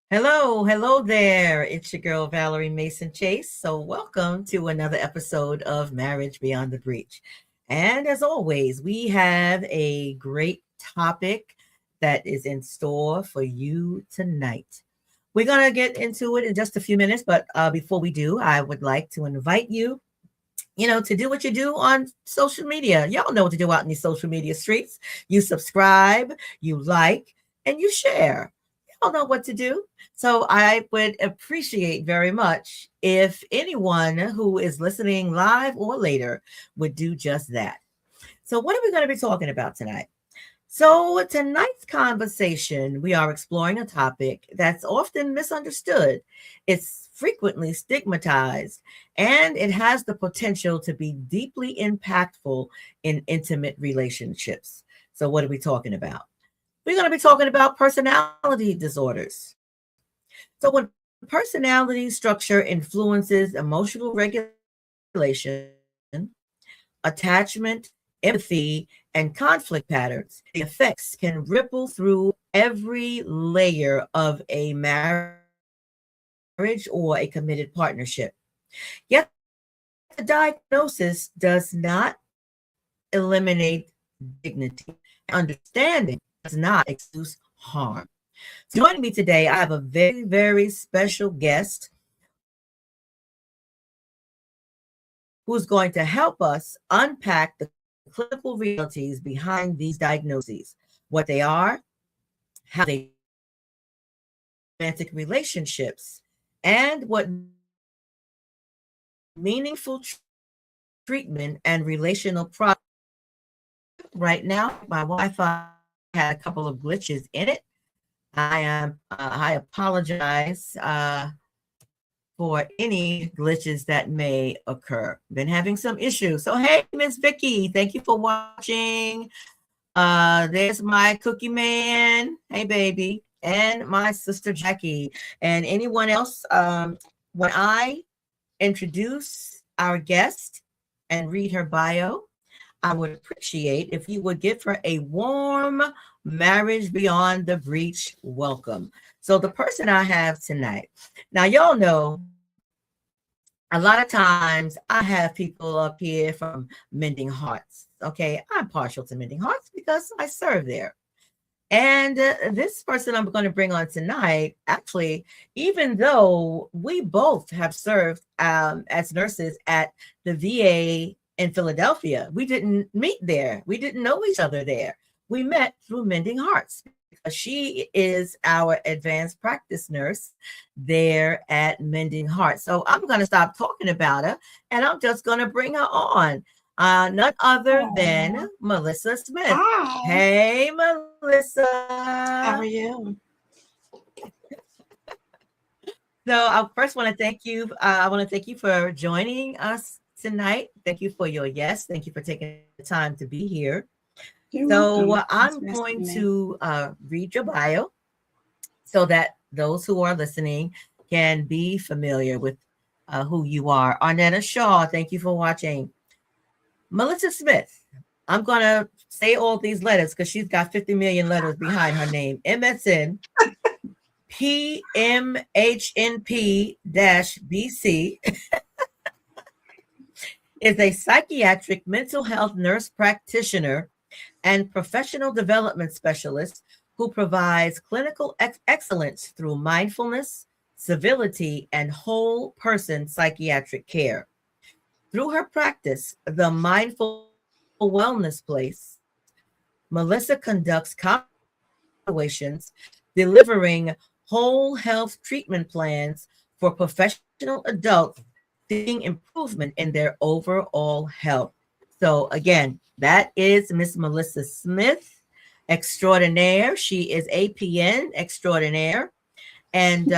Hello there. It's your girl, Valerie Mason-Chase. So, welcome to another episode of Marriage Beyond the Breach. And as always, we have a great topic that is in store for you tonight. We're going to get into it in just a few minutes, but before we do, I would like to invite you, to do what you do on social media. Y'all know what to do out in these social media streets. You subscribe, you like, and you share. Y'all know what to do. So I would appreciate very much if anyone who is listening live or later would do just that. So what are we going to be talking about tonight? So, tonight's conversation, we are exploring a topic that's often misunderstood. It's frequently stigmatized, and it has the potential to be deeply impactful in intimate relationships. So, what are we talking about? We're going to be talking about personality disorders. So, when personality structure influences emotional regulation, attachment, empathy, and conflict patterns, the effects can ripple through every layer of a marriage or a committed partnership. Yet, the diagnosis does not eliminate dignity. Understanding does not excuse harm. So joining me today, I have a very, very special guest who's going to help us unpack the clinical realities behind these diagnoses, what they are, how they romantic relationships, and what meaningful treatment and relational progress. Right now, my Wi-Fi had a couple of glitches in it. I apologize for any glitches that may occur. Been having some issues. So hey, Miss Vicky, thank you for watching. There's my cookie man. Hey, baby. And my sister Jackie. And anyone else, when I introduce our guest and read her bio, I would appreciate if you would give her a warm Marriage Beyond the Breach welcome. So the person I have tonight, now y'all know a lot of times I have people up here from Mending Hearts. Okay, I'm partial to Mending Hearts because I serve there. And this person I'm going to bring on tonight, actually, even though we both have served as nurses at the VA in Philadelphia, we didn't meet there. We didn't know each other there. We met through Mending Hearts because she is our advanced practice nurse there at Mending Hearts. So I'm going to stop talking about her and I'm just going to bring her on. None other than Melissa Smith. Hi. Hey, Melissa. How are you? So I first want to thank you. I want to thank you for joining us tonight. Thank you for your yes. Thank you for taking the time to be here. You're So welcome. I'm going to read your bio so that those who are listening can be familiar with who you are. Arnetta Shaw, thank you for watching. Melissa Smith, I'm going to say all these letters because she's got 50 million letters behind her name. MSN PMHNP-BC is a psychiatric mental health nurse practitioner and professional development specialist who provides clinical excellence through mindfulness, civility, and whole person psychiatric care. Through her practice, the Mindful Wellness Place, Melissa conducts evaluations, delivering whole health treatment plans for professional adults seeking improvement in their overall health. So again, that is Miss Melissa Smith, extraordinaire. She is APN extraordinaire. And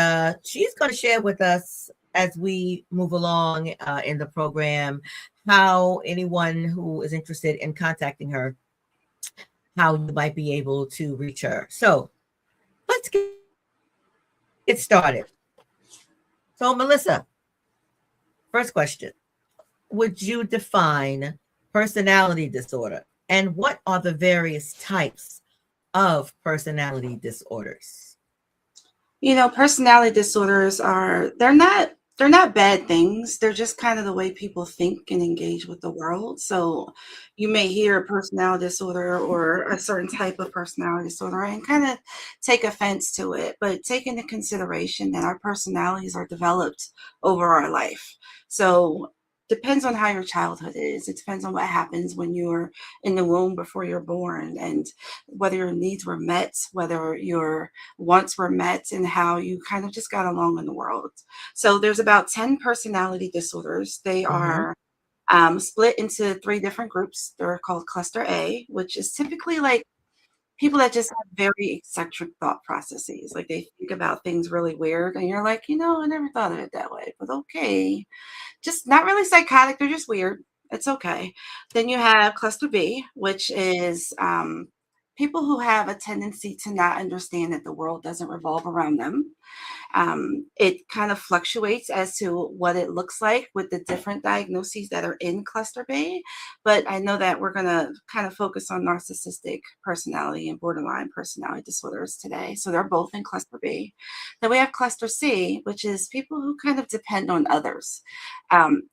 she's going to share with us as we move along in the program how anyone who is interested in contacting her, how you might be able to reach her. So let's get started. So Melissa, first question. Would you define personality disorder? And what are the various types of personality disorders? Personality disorders they're not bad things. They're just kind of the way people think and engage with the world. So you may hear a personality disorder or a certain type of personality disorder and kind of take offense to it, but take into consideration that our personalities are developed over our life. So depends on how your childhood is. It depends on what happens when you're in the womb before you're born, and whether your needs were met, whether your wants were met, and how you kind of just got along in the world. So there's about 10 personality disorders. They Mm-hmm. are split into three different groups. They're called cluster A, which is typically like people that just have very eccentric thought processes. Like they think about things really weird, and you're like, I never thought of it that way, but okay. Just not really psychotic. They're just weird. It's okay. Then you have cluster B, which is people who have a tendency to not understand that the world doesn't revolve around them. It kind of fluctuates as to what it looks like with the different diagnoses that are in cluster B. But I know that we're going to kind of focus on narcissistic personality and borderline personality disorders today. So they're both in cluster B. Then we have cluster C, which is people who kind of depend on others. Um,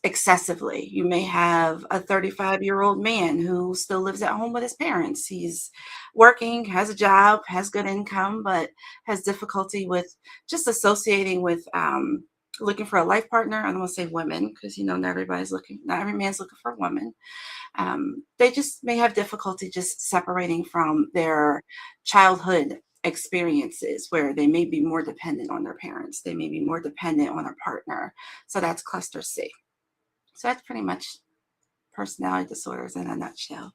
Excessively. You may have a 35-year-old man who still lives at home with his parents. He's working, has a job, has good income, but has difficulty with just associating with looking for a life partner. I don't want to say women because not every man's looking for a woman. They just may have difficulty just separating from their childhood experiences where they may be more dependent on their parents. They may be more dependent on a partner. So that's cluster C. So that's pretty much personality disorders in a nutshell.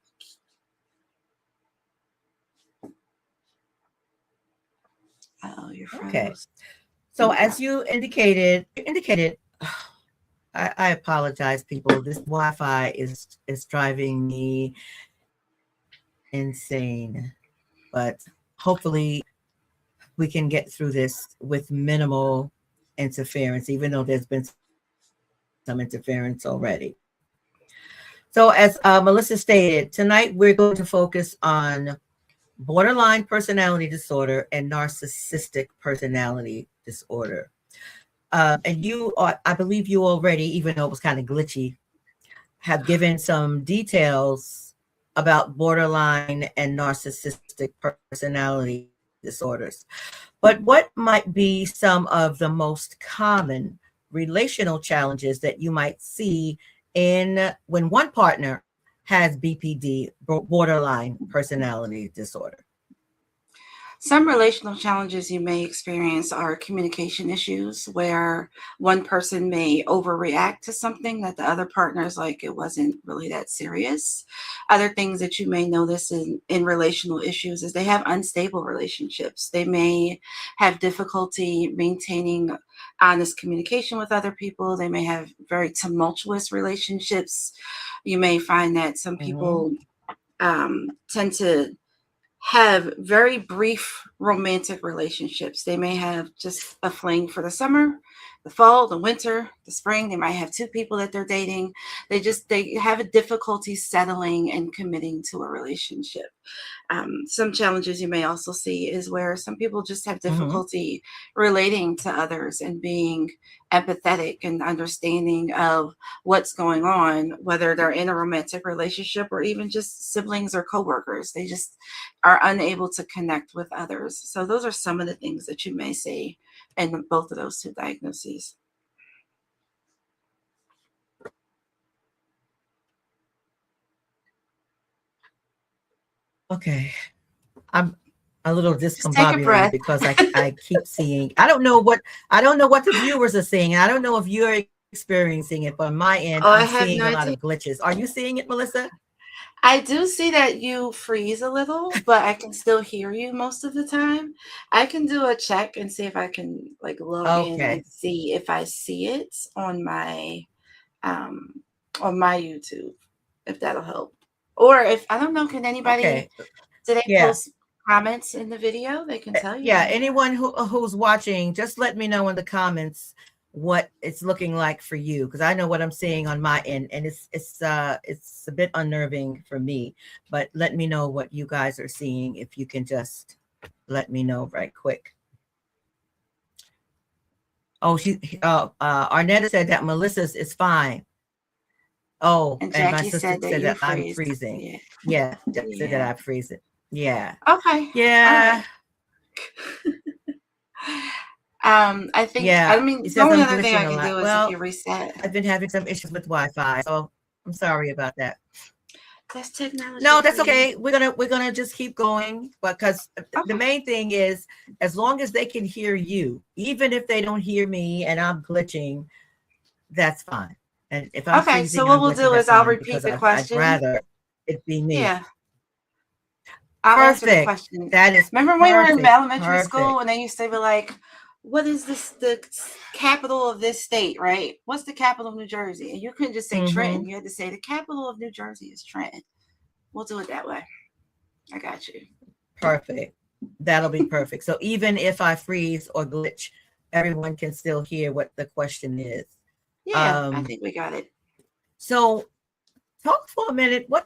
Oh, you're Okay. froze. So as you indicated, I apologize, people. This Wi-Fi is driving me insane, but hopefully we can get through this with minimal interference, even though there's been some interference already. So as Melissa stated, tonight we're going to focus on borderline personality disorder and narcissistic personality disorder. And I believe you already, even though it was kind of glitchy, have given some details about borderline and narcissistic personality disorders. But what might be some of the most common relational challenges that you might see in when one partner has BPD, borderline personality disorder? Some relational challenges you may experience are communication issues where one person may overreact to something that the other partner is like, it wasn't really that serious. Other things that you may notice in relational issues is they have unstable relationships. They may have difficulty maintaining honest communication with other people. They may have very tumultuous relationships. You may find that some Mm-hmm. people tend to have very brief romantic relationships. They may have just a fling for the summer, the fall, the winter, the spring. They might have two people that they're dating. They have a difficulty settling and committing to a relationship. Some challenges you may also see is where some people just have Mm-hmm. difficulty relating to others and being empathetic and understanding of what's going on, whether they're in a romantic relationship or even just siblings or coworkers. They just are unable to connect with others. So those are some of the things that you may see in both of those two diagnoses. Okay. I'm a little Just take a discombobulated breath. because I keep seeing, I don't know what the viewers are seeing. I don't know if you're experiencing it, but on my end, Oh, I I'm have seeing no a lot idea. of glitches. Are you seeing it, Melissa? I do see that you freeze a little, but I can still hear you most of the time. I can do a check and see if I can like log in and Okay. see if I see it um on my YouTube, if that'll help. Or if I don't know, can anybody Okay. do they Yeah. post comments in the video? They can tell you. Yeah. Anyone who's watching, just let me know in the comments what it's looking like for you, because I know what I'm seeing on my end, and it's a bit unnerving for me. But let me know what you guys are seeing if you can just let me know right quick. Oh, Arnetta said that Melissa's is fine. Oh, And and my Jackie sister said that said you that I'm freeze. freezing. Yeah. Yeah, Jackie said that Yeah. I'm freezing. Yeah. Okay. All Yeah. right. I think, I Yeah. mean, It the says only I'm other thing glitching I a can lot. do is if you Well, reset. I've been having some issues with Wi-Fi, so I'm sorry about that. That's technology No, for that's you. okay. We're gonna just keep going, because the Okay. main thing is, as long as they can hear you, even if they don't hear me and I'm glitching, that's fine. And if I'm Okay. So freezing and what I'm we'll glitching, do is that's I'll fine, repeat because the I'd question. rather it be me. Yeah. I'll answer the Perfect. question. That is Remember when we were in perfect. elementary school Perfect. and they used to be like, what is the capital of this state, right? What's the capital of New Jersey? And you couldn't just say Trenton. Mm-hmm. You had to say the capital of New Jersey is Trenton. We'll do it that way. I got you. Perfect. That'll be perfect. So even if I freeze or glitch, everyone can still hear what the question is. Yeah, I Um, think we got it. so talk for a minute. What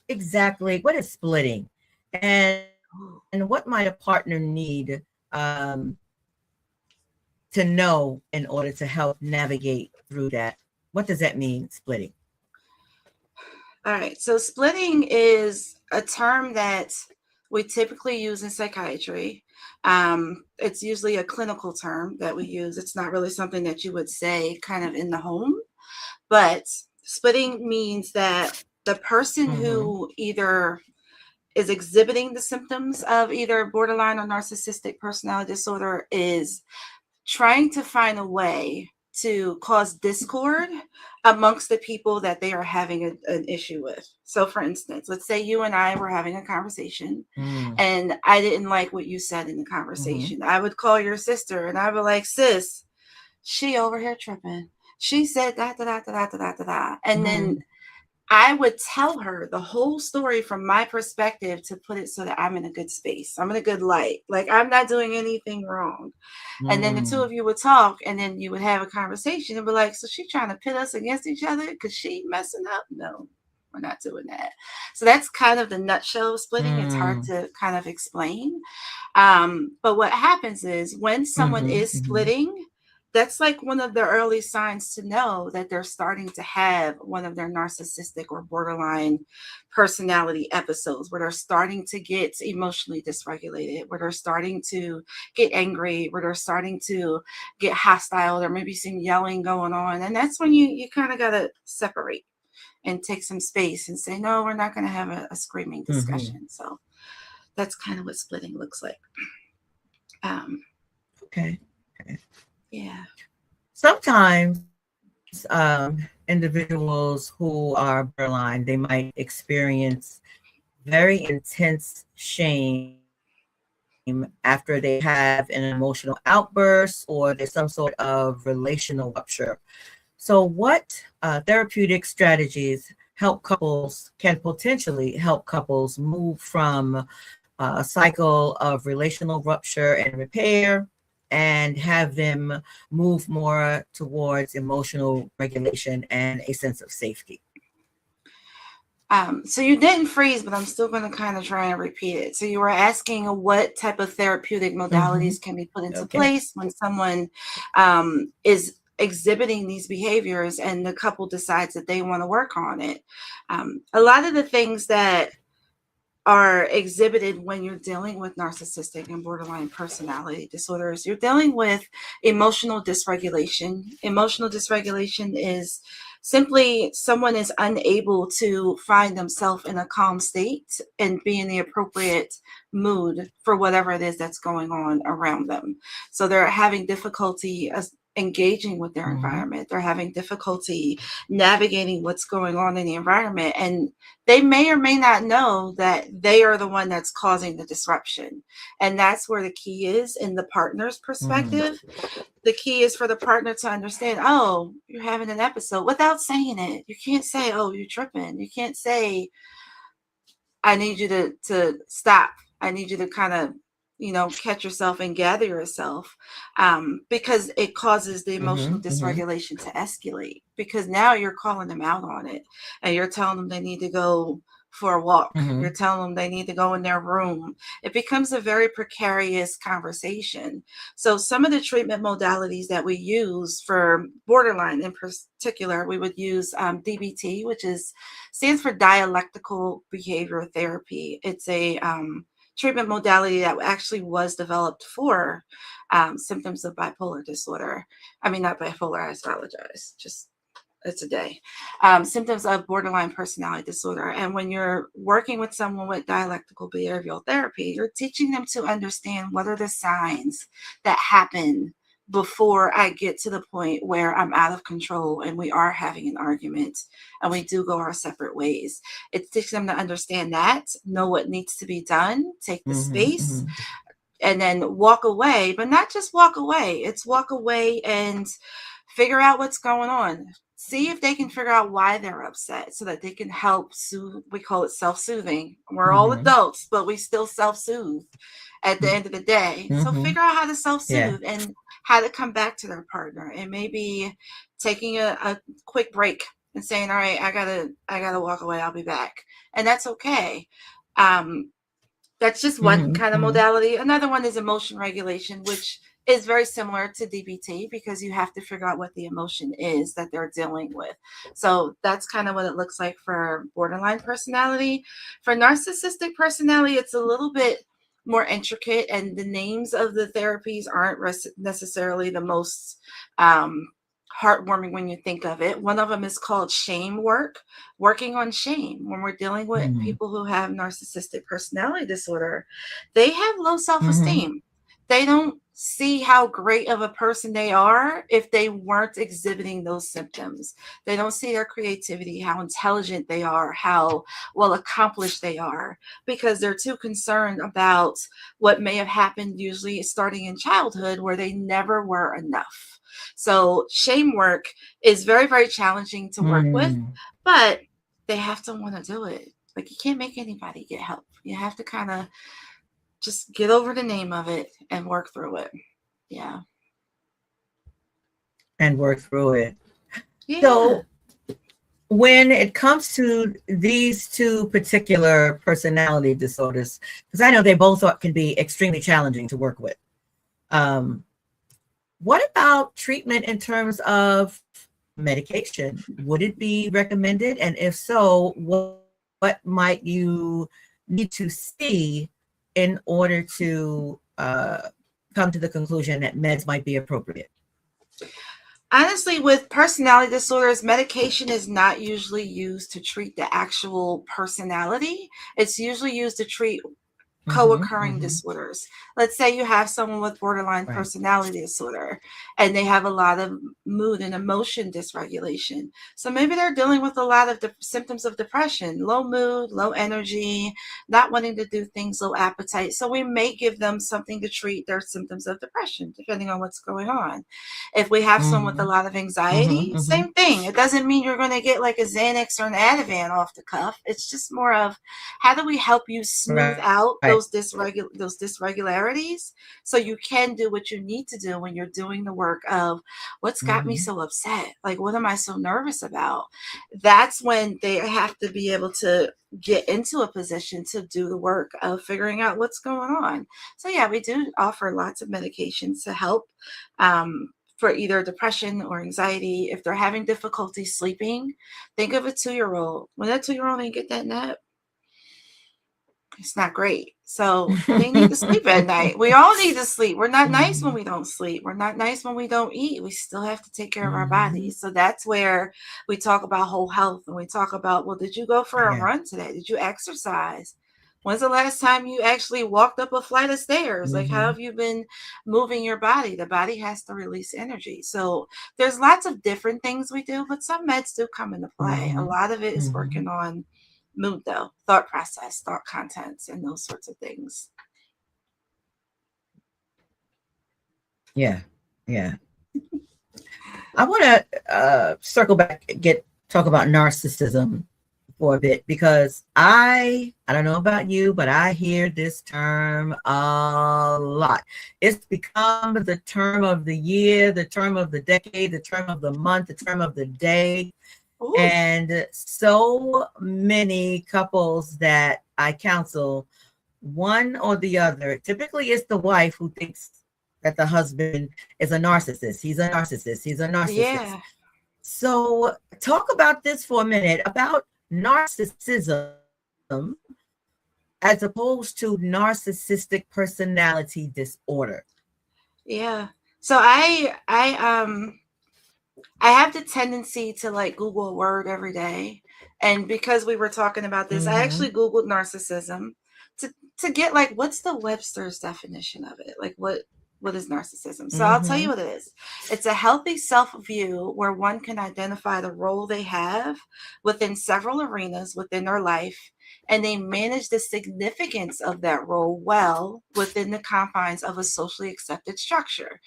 exactly, what is splitting? And what might a partner need, um, to know in order to help navigate through that? What does that mean, splitting? All right. So splitting is a term that we typically use in psychiatry. It's usually a clinical term that we use. It's not really something that you would say kind of in the home, but splitting means that the person Mm-hmm. who either is exhibiting the symptoms of either borderline or narcissistic personality disorder is trying to find a way to cause discord amongst the people that they are having an issue with. So, for instance, let's say you and I were having a conversation Mm. and I didn't like what you said in the Mm-hmm. conversation. I would call your sister and I would be like, sis, she over here tripping. She said da da da da da da da da. And Mm-hmm. then I would tell her the whole story from my perspective to put it so that I'm in a good space. I'm in a good light. Like I'm not doing anything wrong. And then the two Mm. of you would talk and then you would have a conversation and be like, so she trying to pit us against each other because she messing up? No, we're not doing that. So that's kind of the nutshell of splitting. It's hard Mm. to kind of explain. But what happens is when someone Mm-hmm. is Mm-hmm. splitting, that's like one of the early signs to know that they're starting to have one of their narcissistic or borderline personality episodes where they're starting to get emotionally dysregulated, where they're starting to get angry, where they're starting to get hostile. There may be some yelling going on. And that's when you kind of got to separate and take some space and say, no, we're not going to have a screaming Mm-hmm. discussion. So that's kind of what splitting looks like. Um, Okay. Okay. yeah. Sometimes, individuals who are borderline, they might experience very intense shame after they have an emotional outburst or there's some sort of relational rupture. So, what therapeutic strategies help couples, can potentially help couples move from a cycle of relational rupture and repair, and have them move more towards emotional regulation and a sense of safety? So you didn't freeze, but I'm still going to kind of try and repeat it. So you were asking what type of therapeutic Mm-hmm. modalities can be put into Okay. place when someone is exhibiting these behaviors and the couple decides that they want to work on it. A lot of the things that are exhibited when you're dealing with narcissistic and borderline personality disorders. You're dealing with emotional dysregulation. Emotional dysregulation is simply someone is unable to find themselves in a calm state and be in the appropriate mood for whatever it is that's going on around them. So they're having difficulty engaging with their Mm-hmm. environment. They're having difficulty navigating what's going on in the environment. And they may or may not know that they are the one that's causing the disruption. And that's where the key is in the partner's Mm-hmm. perspective. The key is for the partner to understand, oh, you're having an episode without saying it. You can't say, oh, you're tripping. You can't say, I need you to stop. I need you to kind of, catch yourself and gather yourself, because it causes the emotional Mm-hmm. Mm-hmm. dysregulation to escalate because now you're calling them out on it and you're telling them they need to go for a walk. Mhm. You're telling them they need to go in their room. It becomes a very precarious conversation. So some of the treatment modalities that we use for borderline in particular, we would use DBT, which stands for dialectical behavioral therapy. It's a treatment modality that actually was developed for symptoms of bipolar disorder. I mean, not bipolar, I apologize. Just it's a day. Symptoms of borderline personality disorder. And when you're working with someone with dialectical behavioral therapy, you're teaching them to understand what are the signs that happen before I get to the point where I'm out of control and we are having an argument and we do go our separate ways. It teaches them to understand that, know what needs to be done, take the space, and then walk away, but not just walk away. It's walk away and figure out what's going on. See if they can figure out why they're upset so that they can help soothe. We call it self-soothing. We're all adults, but we still self-soothe at the end of the day. So figure out how to self-soothe and how to come back to their partner, and maybe taking a quick break and saying, all right, I gotta walk away. I'll be back. And that's okay. That's just one kind of modality. Another one is emotion regulation, which is very similar to DBT because you have to figure out what the emotion is that they're dealing with. So that's kind of what it looks like for borderline personality. For narcissistic personality, it's a little bit more intricate, and the names of the therapies aren't necessarily the most heartwarming when you think of it. One of them is called shame work, working on shame. When we're dealing with people who have narcissistic personality disorder, they have low self-esteem. They don't see how great of a person they are if they weren't exhibiting those symptoms. They don't see their creativity, how intelligent they are, how well accomplished they are, because they're too concerned about what may have happened, usually starting in childhood, where they never were enough. So shame work is very, very challenging to work with, but they have to want to do it. Like, you can't make anybody get help. You have to kind of just get over the name of it and work through it. Yeah. And work through it. Yeah. So when it comes to these two particular personality disorders, because I know they both can be extremely challenging to work with, what about treatment in terms of medication? Would it be recommended? And if so, what might you need to see in order to come to the conclusion that meds might be appropriate? Honestly, with personality disorders, medication is not usually used to treat the actual personality. It's usually used to treat co-occurring disorders. Let's say you have someone with borderline personality disorder and they have a lot of mood and emotion dysregulation. So maybe they're dealing with a lot of symptoms of depression, low mood, low energy, not wanting to do things, low appetite. So we may give them something to treat their symptoms of depression, depending on what's going on. If we have someone with a lot of anxiety, same thing. It doesn't mean you're going to get like a Xanax or an Ativan off the cuff. It's just more of, how do we help you smooth out those dysregularities so you can do what you need to do when you're doing the work of what's got me so upset, like what am I so nervous about. That's when they have to be able to get into a position to do the work of figuring out what's going on. So yeah, we do offer lots of medications to help for either depression or anxiety. If they're having difficulty sleeping, think of a 2-year-old. When that 2-year-old ain't get that nap, it's not great. So they need to sleep at night. We all need to sleep. We're not nice when we don't sleep. We're not nice when we don't eat. We still have to take care of our bodies. So that's where we talk about whole health, and we talk about, well, did you go for a run today? Did you exercise? When's the last time you actually walked up a flight of stairs? Like, how have you been moving your body? The body has to release energy. So there's lots of different things we do, but some meds do come into play. A lot of it is working on mood, though, thought process, thought contents, and those sorts of things. Yeah. I want to circle back and talk about narcissism for a bit, because I don't know about you, but I hear this term a lot. It's become the term of the year, the term of the decade, the term of the month, the term of the day. Ooh. And so many couples that I counsel, one or the other, typically it's the wife who thinks that the husband is a narcissist. He's a narcissist. He's a narcissist. Yeah. So, talk about this for a minute about narcissism as opposed to narcissistic personality disorder. Yeah. So I have the tendency to like Google a word every day. And because we were talking about this, I Mm-hmm. actually Googled narcissism to get like what's the Webster's definition of it? Like what is narcissism? So I'll tell you Mm-hmm. what it is. It's a healthy self-view where one can identify the role they have within several arenas within their life, and they manage the significance of that role well within the confines of a socially accepted structure.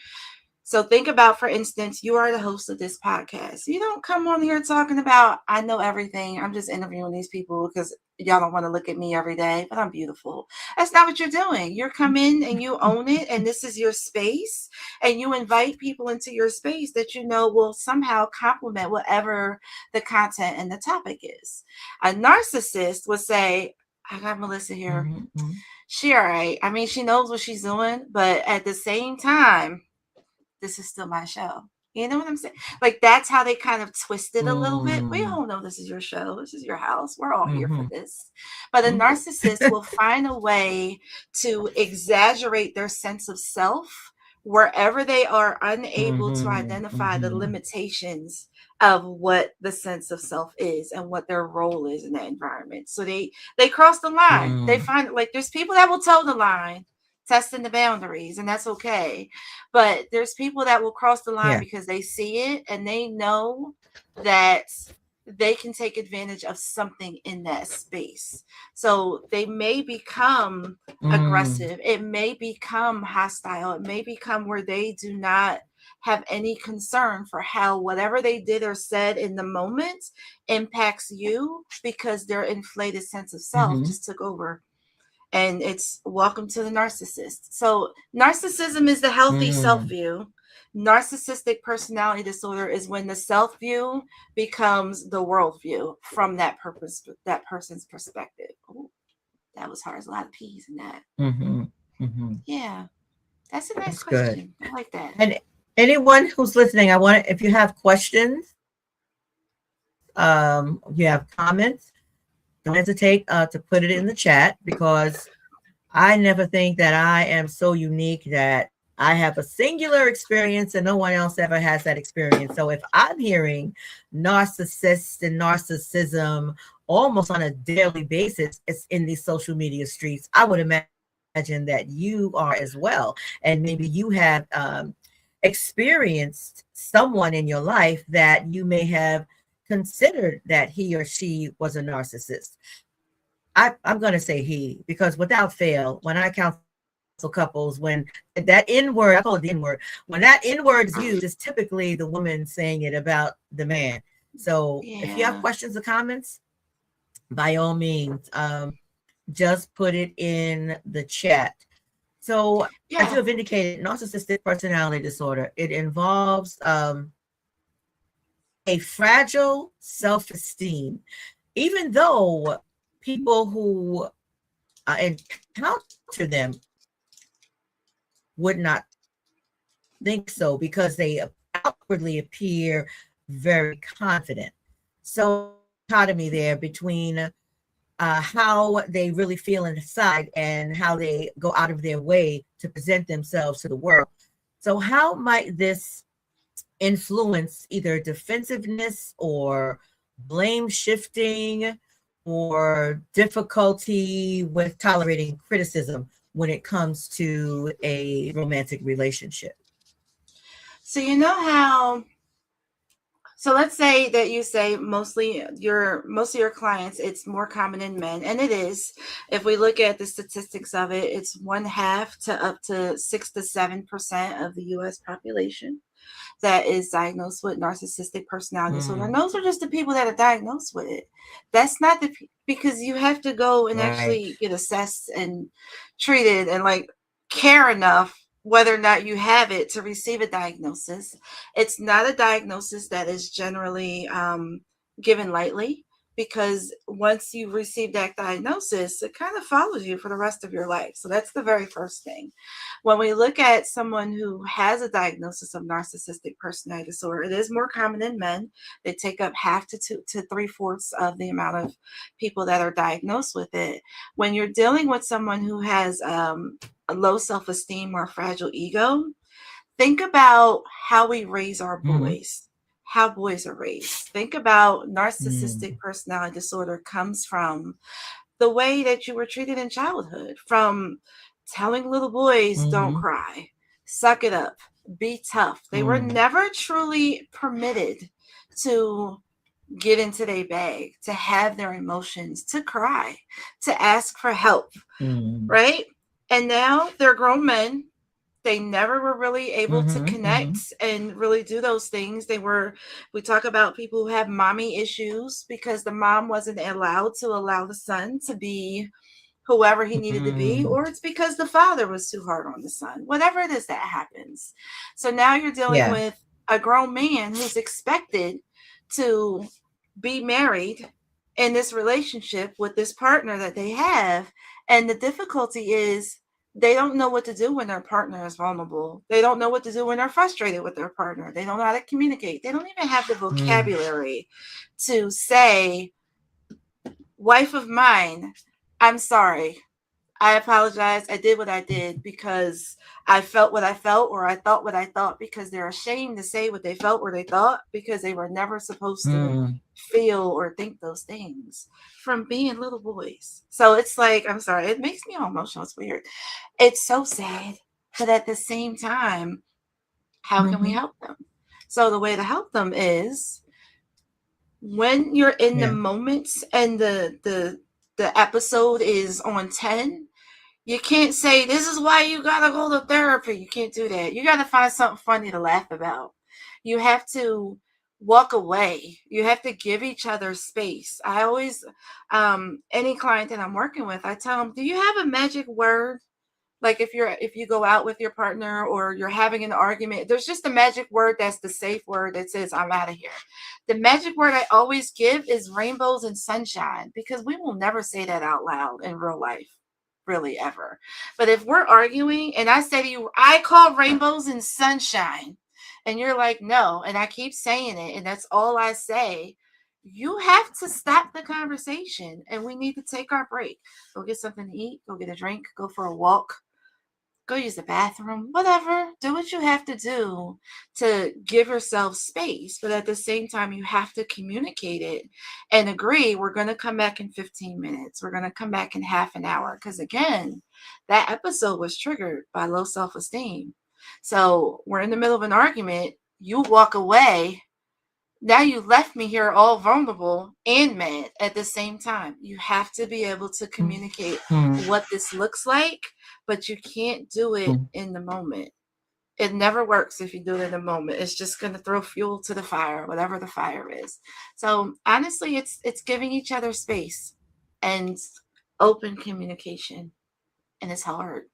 So think about, for instance, you are the host of this podcast. You don't come on here talking about, I know everything. I'm just interviewing these people because y'all don't want to look at me every day, but I'm beautiful. That's not what you're doing. You're come in and you own it, and this is your space, and you invite people into your space that you know will somehow complement whatever the content and the topic is. A narcissist would say, I got Melissa here. Mm-hmm. She all right. I mean, she knows what she's doing, but at the same time, this is still my show. You know what I'm saying? Like that's how they kind of twist it a little bit. We all know this is your show. This is your house. We're all here for Mm-hmm. this. But a narcissist will find a way to exaggerate their sense of self wherever they are unable to Mm-hmm. identify the Mm-hmm. limitations of what the sense of self is and what their role is in that environment. So they cross the line. They Mm-hmm. find like there's people that will toe the line, testing the boundaries, and that's okay. But there's people that will cross the line Yeah. because they see it and they know that they can take advantage of something in that space. So they may become Mm-hmm. aggressive. It may become hostile. It may become where they do not have any concern for how whatever they did or said in the moment impacts you because their inflated sense of self Mm-hmm. just took over. And it's welcome to the narcissist. So narcissism is the healthy self Mm-hmm. view. Narcissistic personality disorder is when the self view becomes the world view from that person's perspective. Ooh, that was hard. There's a lot of P's in that. Mm-hmm. Mm-hmm. Yeah, that's a nice That's good. question. I like that. And anyone who's listening, I want to, if you have questions, you have comments, don't hesitate to put it in the chat because I never think that I am so unique that I have a singular experience and no one else ever has that experience. So if I'm hearing narcissists and narcissism almost on a daily basis, it's in these social media streets. I would imagine that you are as well. And maybe you have experienced someone in your life that you may have considered that he or she was a narcissist. I'm going to say he, because without fail, when I counsel couples, when that N word, I call it the N word, when that N word is used, it's typically the woman saying it about the man. So if you have Yeah. questions or comments, by all means, just put it in the chat. So, as you Yeah. have indicated, narcissistic personality disorder, it involves a fragile self-esteem, even though people who encounter them would not think so because they outwardly appear very confident. So, dichotomy there between how they really feel inside and how they go out of their way to present themselves to the world. So, how might this influence either defensiveness or blame shifting or difficulty with tolerating criticism when it comes to a romantic relationship? So you know how so let's say that you say most of your clients, it's more common in men, and it is. If we look at the statistics of it, it's one half to up to 6 to 7% of the U.S. population that is diagnosed with narcissistic personality disorder. And Mm, those are just the people that are diagnosed with it. That's not because you have to go and right. actually get assessed and treated and like care enough whether or not you have it to receive a diagnosis. It's not a diagnosis that is generally given lightly, because once you receive that diagnosis, it kind of follows you for the rest of your life. So that's the very first thing. When we look at someone who has a diagnosis of narcissistic personality disorder, it is more common in men. They take up half to 3/4 of the amount of people that are diagnosed with it. When you're dealing with someone who has a low self-esteem or a fragile ego, think about how we raise our Mm-hmm. boys, how boys are raised. Think about Mm-hmm. narcissistic personality disorder comes from the way that you were treated in childhood, from telling little boys, don't Mm-hmm. cry, suck it up, be tough. They were never truly permitted to get into their bag, to have their emotions, to cry, to ask for help, Mm-hmm. right? And now they're grown men. They never were really able to Mm-hmm. Mm-hmm. connect and really do those things. We talk about people who have mommy issues because the mom wasn't allowed to allow the son to be whoever he needed to be, Mm-hmm. or it's because the father was too hard on the son, whatever it is that happens. So now you're dealing Yeah. with a grown man who's expected to be married in this relationship with this partner that they have. And the difficulty is they don't know what to do when their partner is vulnerable. They don't know what to do when they're frustrated with their partner. They don't know how to communicate. They don't even have the Mm-hmm. vocabulary to say, wife of mine, I'm sorry. I apologize. I did what I did because I felt what I felt, or I thought what I thought, because they're ashamed to say what they felt or they thought because they were never supposed to Mm-hmm. feel or think those things from being little boys. So it's like, I'm sorry, it makes me all emotional. It's weird. It's so sad. But at the same time, how can we Mm-hmm. help them? So the way to help them is when you're in the Yeah. moment and the episode is on 10, you can't say, this is why you gotta go to therapy. You can't do that. You gotta find something funny to laugh about. You have to walk away. You have to give each other space. I always, any client that I'm working with, I tell them, do you have a magic word? Like if you go out with your partner or you're having an argument, there's just a magic word that's the safe word that says, I'm out of here. The magic word I always give is rainbows and sunshine, because we will never say that out loud in real life, really, ever. But if we're arguing and I say to you, I call rainbows and sunshine, and you're like, no, and I keep saying it, and that's all I say, you have to stop the conversation and we need to take our break. Go get something to eat, go get a drink, go for a walk, go use the bathroom, whatever. Do what you have to do to give yourself space. But at the same time, you have to communicate it and agree, we're going to come back in 15 minutes. We're going to come back in half an hour. Because again, that episode was triggered by low self esteem. So we're in the middle of an argument. You walk away. Now you left me here all vulnerable and mad at the same time. You have to be able to communicate Mm-hmm. what this looks like, but you can't do it in the moment. It never works if you do it in the moment. It's just going to throw fuel to the fire, whatever the fire is. So honestly, it's giving each other space and open communication, and it's hard.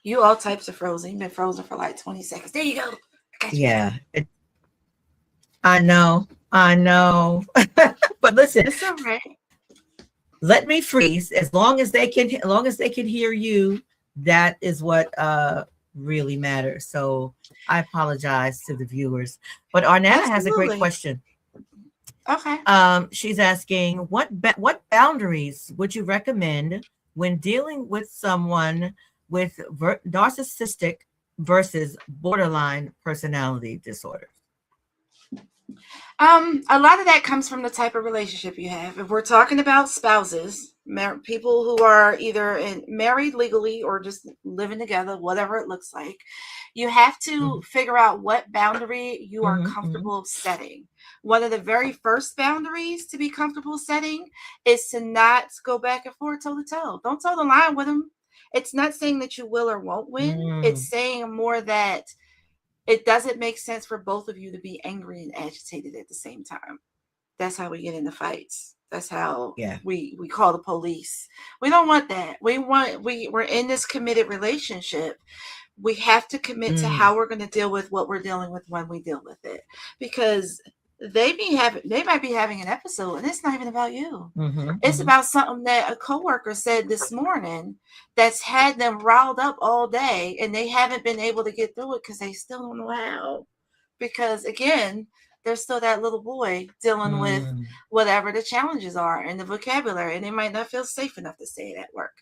You all types of frozen. You've been frozen for like 20 seconds. There you go. I got you back. Yeah. I know. I know. But listen, It's all right. let me freeze. As long as they can hear you, that is what really matters. So I apologize to the viewers. But Arnetta has a great Absolutely. question. Okay. She's asking, what boundaries would you recommend when dealing with someone with narcissistic versus borderline personality disorders? A lot of that comes from the type of relationship you have. If we're talking about spouses, people who are either married legally or just living together, whatever it looks like, you have to Mm-hmm. figure out what boundary you are Mm-hmm. comfortable setting. One of the very first boundaries to be comfortable setting is to not go back and forth toe to toe. Don't toe the line with them. It's not saying that you will or won't win. Mm-hmm. It's saying more that it doesn't make sense for both of you to be angry and agitated at the same time. That's how we get into fights. That's how Yeah. we call the police. We don't want that. We're in this committed relationship. We have to commit to Mm-hmm. how we're going to deal with what we're dealing with when we deal with it. Because they might be having an episode, and it's not even about you. Mm-hmm, It's mm-hmm. about something that a coworker said this morning that's had them riled up all day, and they haven't been able to get through it because they still don't know how. Because again, there's still that little boy dealing with whatever the challenges are and the vocabulary, and they might not feel safe enough to say it at work.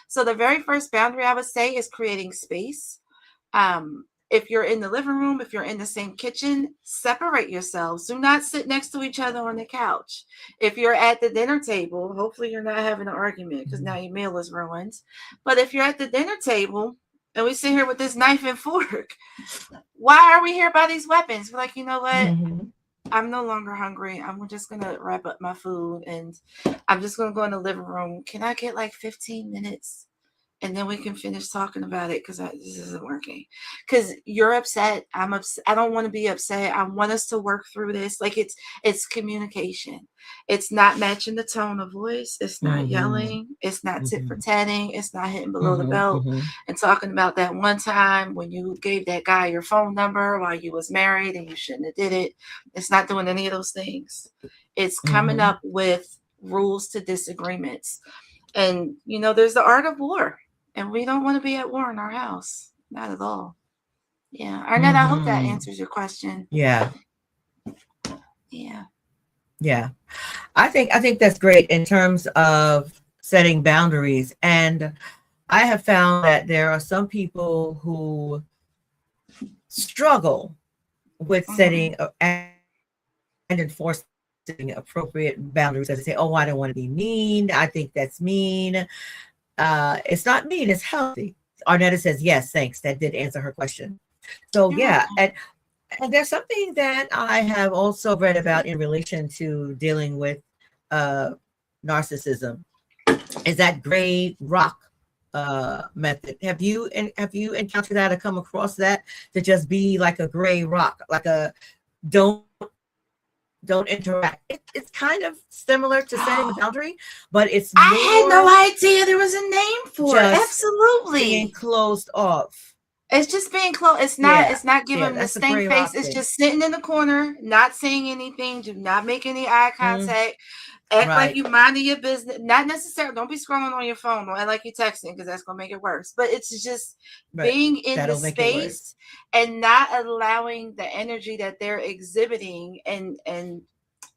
So the very first boundary I would say is creating space. If you're in the living room, if you're in the same kitchen, separate yourselves. Do not sit next to each other on the couch. If you're at the dinner table, hopefully you're not having an argument because now your meal is ruined. But if you're at the dinner table and we sit here with this knife and fork, why are we here by these weapons? We're like, you know what? Mm-hmm. I'm no longer hungry. I'm just going to wrap up my food and I'm just going to go in the living room. Can I get like 15 minutes? And then we can finish talking about it because this isn't working. Because you're upset. I'm upset. I don't want to be upset. I want us to work through this. Like it's communication. It's not matching the tone of voice. It's not yelling. It's not tit for tatting. It's not hitting below the belt and talking about that one time when you gave that guy your phone number while you was married and you shouldn't have did it. It's not doing any of those things. It's coming up with rules to disagreements. And, you know, there's the art of war. And we don't want to be at war in our house. Not at all. Yeah. Arnett, I hope that answers your question. Yeah. Yeah. Yeah. I think that's great in terms of setting boundaries. And I have found that there are some people who struggle with setting and enforcing appropriate boundaries. They say, oh, I don't want to be mean. I think that's mean. It's not mean, it's healthy. Arnetta says, yes, thanks. That did answer her question. So yeah, and there's something that I have also read about in relation to dealing with narcissism is that gray rock method. Have you encountered that or come across that, to just be like a gray rock, like a don't interact? It's kind of similar to setting a boundary, but it's I had no idea there was a name for it. Absolutely. Being closed off. It's just being closed. It's not giving them the stank face. It's just sitting in the corner, not saying anything. Do not make any eye contact. Act like you minding your business. Not necessarily. Don't be scrolling on your phone. Don't act like you're texting because that's going to make it worse. But it's just being in the space and not allowing the energy that they're exhibiting and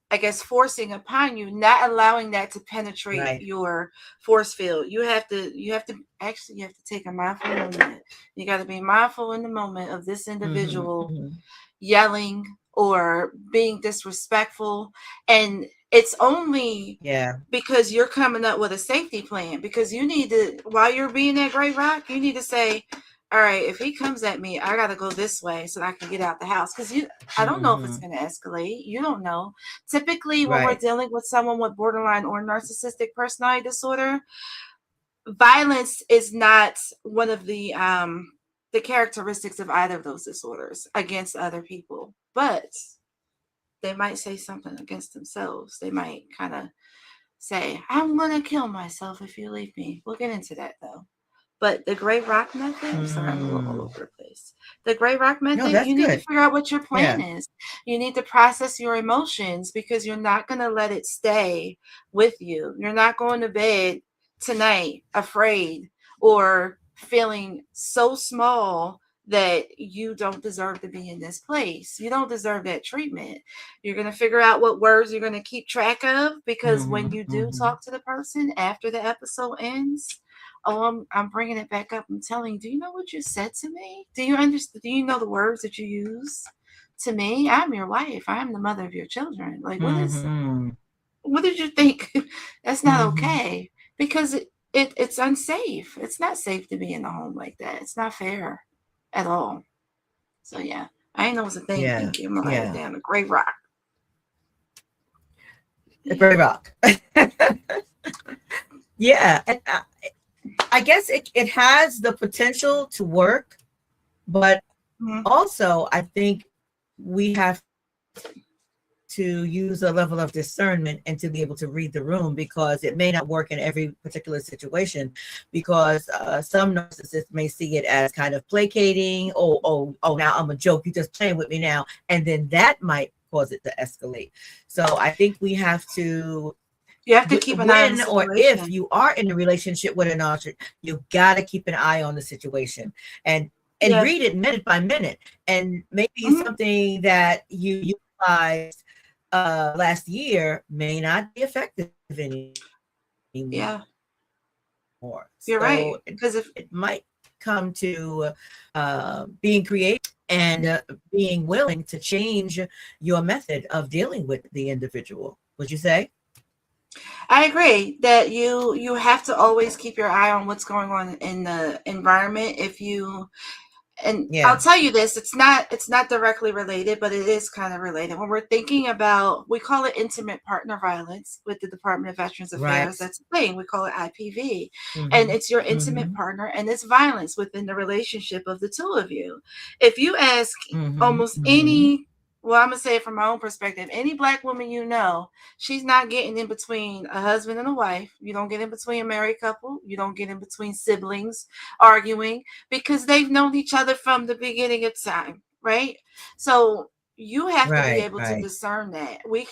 I guess forcing upon you, not allowing that to penetrate your force field. You have to take a mindful moment. You got to be mindful in the moment of this individual yelling or being disrespectful. And it's only because you're coming up with a safety plan, because you need to, while you're being that gray rock, you need to say, all right, if he comes at me, I got to go this way so that I can get out the house. Because I don't know if it's going to escalate. You don't know. Typically, when we're dealing with someone with borderline or narcissistic personality disorder, violence is not one of the characteristics of either of those disorders against other people. But they might say something against themselves. They might kind of say, I'm going to kill myself if you leave me. We'll get into that, though. But the gray rock method, I'm sorry, I'm a little all over the place. The gray rock method, you need to figure out what your plan is. You need to process your emotions because you're not going to let it stay with you. You're not going to bed tonight afraid or feeling so small that you don't deserve to be in this place. You don't deserve that treatment. You're going to figure out what words you're going to keep track of, because when you do talk to the person after the episode ends, I'm bringing it back up. I'm telling you, do you know what you said to me? Do you understand? Do you know the words that you use to me? I'm your wife. I'm the mother of your children. Like, what did you think? That's not okay, because it's unsafe. It's not safe to be in the home like that. It's not fair at all. So yeah, I didn't know it was a thing. Thank you. I'm gonna write it down. A gray rock. A gray rock. Yeah, and I guess it has the potential to work, but also I think we have to use a level of discernment and to be able to read the room, because it may not work in every particular situation, because some narcissists may see it as kind of placating. Oh, now I'm a joke. You're just playing with me now. And then that might cause it to escalate. So I think we have to, You have to keep an eye on the when or if situation. you are in a relationship with an narcissist, you got to keep an eye on the situation and Yeah. read it minute by minute. And maybe Mhm. something that you utilized last year may not be effective anymore. Yeah. So it might You're right. come Because if to being creative and being willing to change your method of dealing with the individual. Would you say? I agree that you have to always keep your eye on what's going on in the environment. If you and I'll Yeah. tell you this, it's not directly related, but it is kind of related. When we're thinking about, we call it intimate partner violence with the Department of Veterans Affairs. Right. That's the thing. We call it IPV. And Mm-hmm. it's your intimate Mm-hmm. partner and it's violence within the relationship of the two of you. If you ask Mm-hmm. almost Mm-hmm. any, well, I'm gonna say it from my own perspective, any black woman you know, she's not getting in between a husband and a wife. You don't get in between a married couple. You don't get in between siblings arguing, because they've known each other from the beginning of time, right? So you have to be Right. able to Right. discern that. We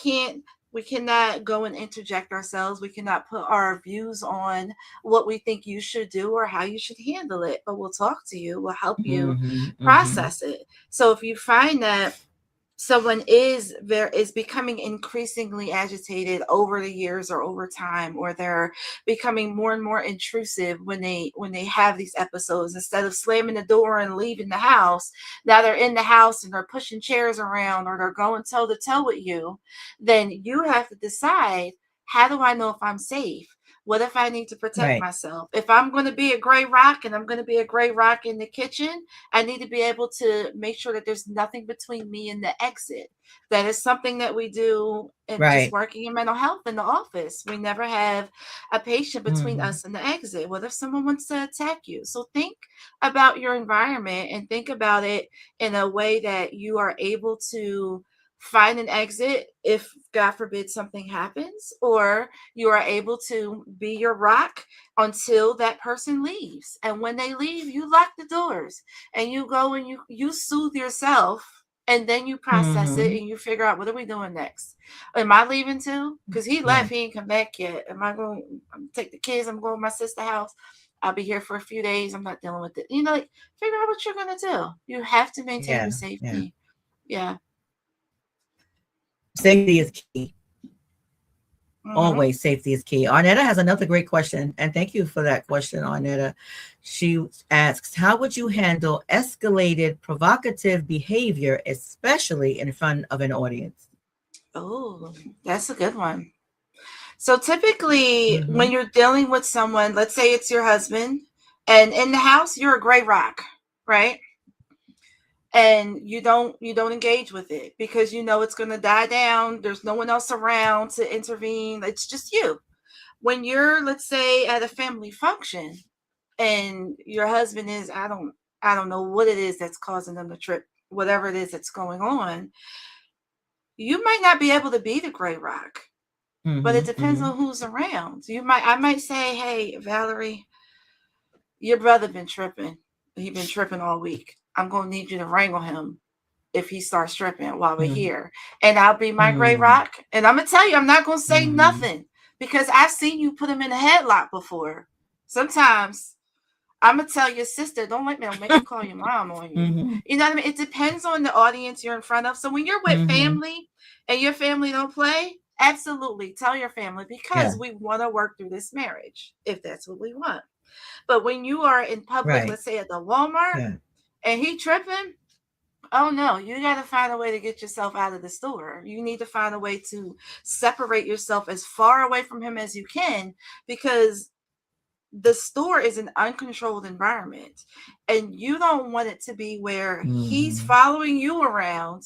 cannot go and interject ourselves. We cannot put our views on what we think you should do or how you should handle it. But we'll talk to you. We'll help you Mm-hmm. Mm-hmm. process it. So if you find that someone is becoming increasingly agitated over the years or over time, or they're becoming more and more intrusive when they have these episodes, instead of slamming the door and leaving the house, now they're in the house and they're pushing chairs around or they're going toe to toe with you, then you have to decide, how do I know if I'm safe? What if I need to protect Right. myself? If I'm going to be a gray rock and I'm going to be a gray rock in the kitchen, I need to be able to make sure that there's nothing between me and the exit. That is something that we do in just Right. working in mental health in the office. We never have a patient between Mm-hmm. us and the exit. What if someone wants to attack you? So think about your environment and think about it in a way that you are able to find an exit if, God forbid, something happens, or you are able to be your rock until that person leaves. And when they leave, you lock the doors and you go and you soothe yourself, and then you process it Mm-hmm. and you figure out, what are we doing next? Am I leaving too? Because he Yeah. left, he ain't come back yet. Am I going? I'm take the kids, I'm going to my sister's house, I'll be here for a few days, I'm not dealing with it. Like, figure out what you're going to do. You have to maintain your Yeah. Yeah. safety. Yeah. Safety is key. Mm-hmm. Always safety is key. Arnetta has another great question, and thank you for that question, Arnetta. She asks, how would you handle escalated provocative behavior, especially in front of an audience? Oh, that's a good one. So typically, when Mm-hmm. you're dealing with someone, let's say it's your husband, and in the house you're a gray rock, right? And you don't engage with it because you know it's going to die down. There's no one else around to intervene. It's just you. When you're, let's say, at a family function and your husband is, I don't know what it is that's causing them to trip, whatever it is that's going on, you might not be able to be the gray rock, but it Mm-hmm. depends Mm-hmm. on who's around. I might say, hey, Valerie, your brother been tripping. He been tripping all week. I'm gonna need you to wrangle him if he starts tripping while we're here. And I'll be my gray Mm-hmm. rock. And I'm gonna tell you, I'm not gonna say Mm-hmm. nothing because I've seen you put him in a headlock before. Sometimes I'm gonna tell your sister, don't make her call your mom on you. Mm-hmm. You know what I mean? It depends on the audience you're in front of. So when you're with Mm-hmm. family and your family don't play, absolutely tell your family, because Yeah. we want to work through this marriage if that's what we want. But when you are in public, Right. let's say at the Walmart, Yeah. and he tripping, oh no, you got to find a way to get yourself out of the store. You need to find a way to separate yourself as far away from him as you can, because the store is an uncontrolled environment and you don't want it to be where he's Mm-hmm. following you around,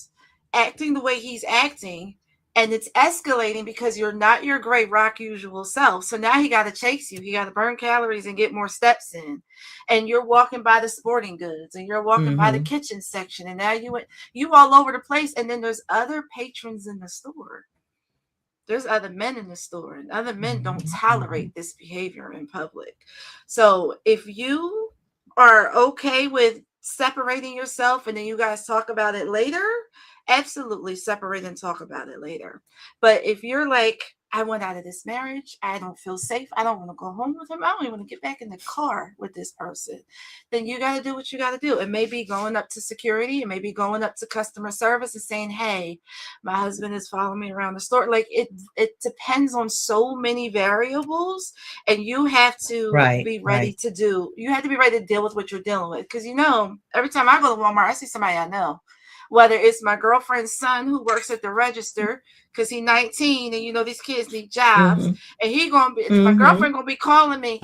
acting the way he's acting, and it's escalating because you're not your great rock usual self. So now he got to chase you. He got to burn calories and get more steps in. And you're walking by the sporting goods and you're walking by the Mm-hmm. kitchen section, and now you all over the place. And then there's other patrons in the store. There's other men in the store, and other men don't Mm-hmm. Mm-hmm. tolerate this behavior in public. So if you are okay with separating yourself and then you guys talk about it later absolutely separate and talk about it later. But if you're like, I went out of this marriage, I don't feel safe, I don't want to go home with him, I don't even want to get back in the car with this person, then you got to do what you got to do. It may be going up to security, it may be going up to customer service and saying, hey, my husband is following me around the store. Like it depends on so many variables, and you have to be ready to do, you have to be ready to deal with what you're dealing with. Because, you know, every time I go to Walmart, I see somebody I know. Whether it's my girlfriend's son who works at the register because he's 19 and, you know, these kids need jobs. And he going to be, my girlfriend going to be calling me,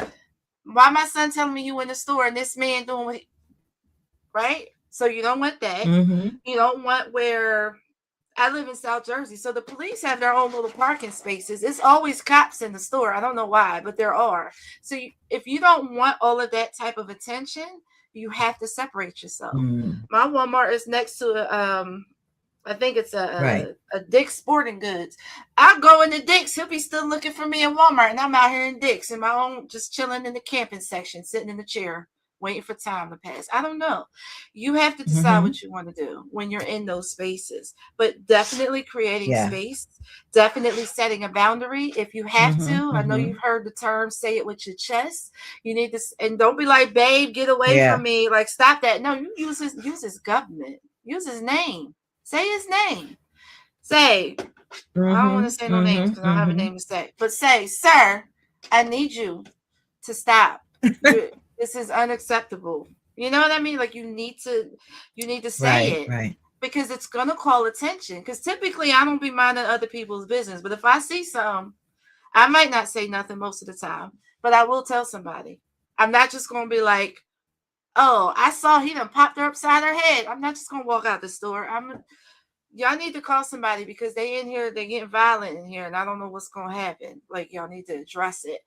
why my son telling me you in the store and this man doing what he, right? So you don't want that. You don't want where, I live in South Jersey, so the police have their own little parking spaces. It's always cops in the store. I don't know why, but there are. So if you don't want all of that type of attention, you have to separate yourself. My Walmart is next to I think it's a Dick's Sporting Goods. I go into Dick's, he'll be still looking for me in Walmart, and I'm out here in Dick's in my own, just chilling in the camping section, sitting in the chair, waiting for time to pass. I don't know. You have to decide what you want to do when you're in those spaces, but definitely creating space, definitely setting a boundary if you have to. I know you've heard the term, say it with your chest. You need to, and don't be like, babe, get away from me. Like, stop that. No, you use his government, use his name, say his name. Say, I don't want to say no names because I don't have a name to say, but say, sir, I need you to stop. This is unacceptable. You know what I mean? Like, you need to say it because it's going to call attention. Because typically I don't be minding other people's business, but if I see something, I might not say nothing most of the time, but I will tell somebody. I'm not just going to be like, oh, I saw he done popped her upside her head. I'm not just going to walk out the store. Y'all need to call somebody because they in here, they getting violent in here, and I don't know what's going to happen. Like, y'all need to address it.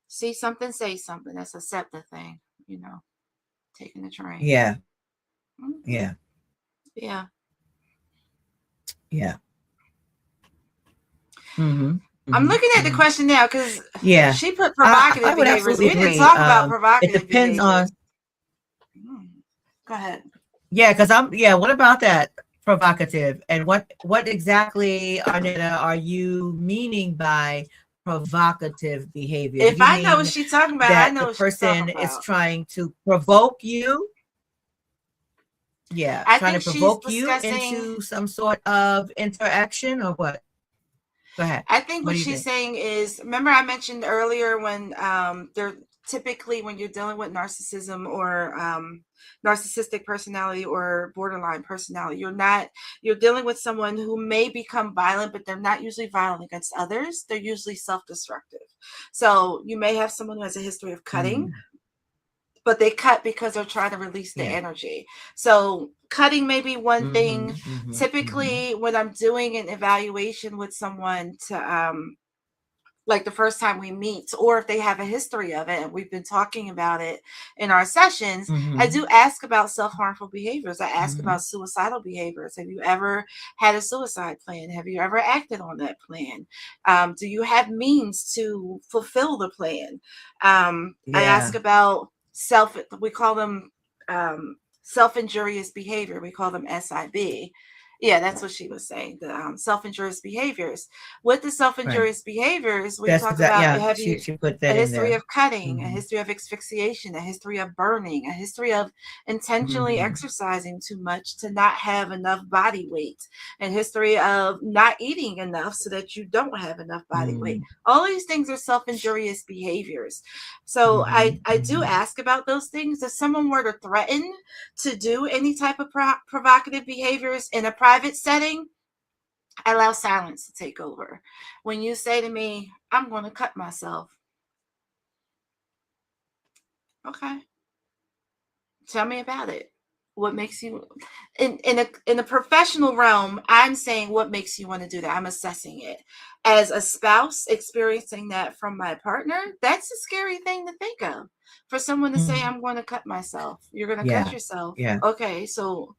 See something, say something. That's a SEPTA thing, you know, taking the train. Yeah. Yeah. I'm looking at the question now because she put provocative behaviors. We didn't talk about provocative. It depends on. Go ahead. Yeah, because what about that provocative, and what exactly, Arnetta, are you meaning by provocative behavior? If I know what she's talking about, I know the person is trying to provoke you. Yeah, trying to provoke you into some sort of interaction, or what? Go ahead. I think what she's saying is, remember I mentioned earlier when they're typically, when you're dealing with narcissism or narcissistic personality or borderline personality, you're dealing with someone who may become violent, but they're not usually violent against others. They're usually self-destructive. So you may have someone who has a history of cutting, but they cut because they're trying to release the energy. So cutting may be one thing. Typically, when I'm doing an evaluation with someone to like the first time we meet, or if they have a history of it and we've been talking about it in our sessions, I do ask about self-harmful behaviors. I ask about suicidal behaviors. Have you ever had a suicide plan? Have you ever acted on that plan? Do you have means to fulfill the plan? I ask about we call them self-injurious behavior. We call them SIB. Yeah, that's what she was saying. The self-injurious behaviors. With the self-injurious behaviors, we talk about have you put that a history of cutting, a history of asphyxiation, a history of burning, a history of intentionally exercising too much to not have enough body weight, a history of not eating enough so that you don't have enough body weight. All these things are self-injurious behaviors. So I do ask about those things. If someone were to threaten to do any type of provocative behaviors in a private setting, I allow silence to take over. When you say to me, I'm going to cut myself. Okay. Tell me about it. What makes you, in a professional realm, I'm saying what makes you want to do that. I'm assessing it. As a spouse experiencing that from my partner, that's a scary thing to think of. For someone to say, I'm going to cut myself. You're going to cut yourself. Yeah. Okay. So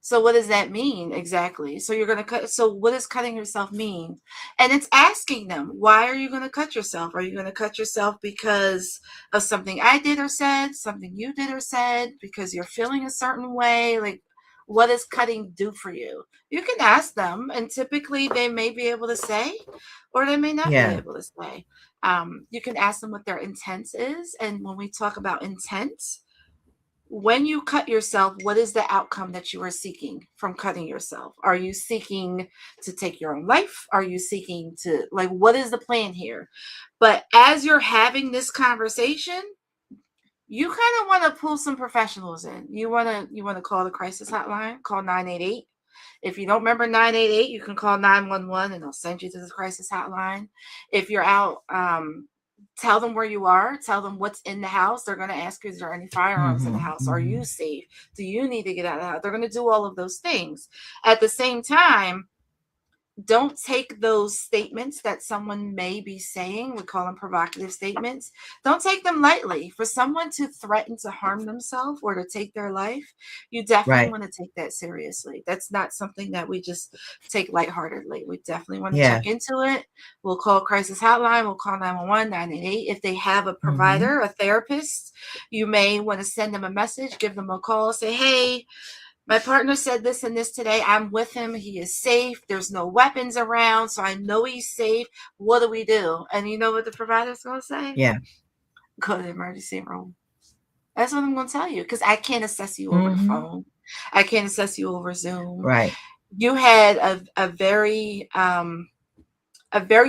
what does that mean exactly? So you're going to cut. So what does cutting yourself mean? And it's asking them, why are you going to cut yourself? Are you going to cut yourself because of something I did or said, something you did or said, because you're feeling a certain way? Like, what does cutting do for you? You can ask them, and typically they may be able to say, or they may not be Yeah. able to say. You can ask them what their intent is. And when we talk about intent, when you cut yourself, what is the outcome that you are seeking from cutting yourself? Are you seeking to take your own life? Are you seeking to, like, what is the plan here? But as you're having this conversation, you kind of want to pull some professionals in. You want to call the crisis hotline, call 988. If you don't remember 988, you can call 911 and they'll send you to the crisis hotline. If you're out, tell them where you are, tell them what's in the house. They're going to ask you, is there any firearms in the house? Are you safe? Do you need to get out of the house? They're going to do all of those things. At the same time, don't take those statements that someone may be saying, we call them provocative statements, don't take them lightly. For someone to threaten to harm themselves or to take their life, you definitely Right. want to take that seriously. That's not something that we just take lightheartedly. We definitely want to Yeah. check into it. We'll call crisis hotline, we'll call 911, 988. If they have a provider, a therapist, you may want to send them a message, give them a call, say, hey, my partner said this and this today. I'm with him. He is safe. There's no weapons around, so I know he's safe. What do we do? And you know what the provider's going to say? Yeah. Go to the emergency room. That's what I'm going to tell you, because I can't assess you over the phone. I can't assess you over Zoom. Right. You had a very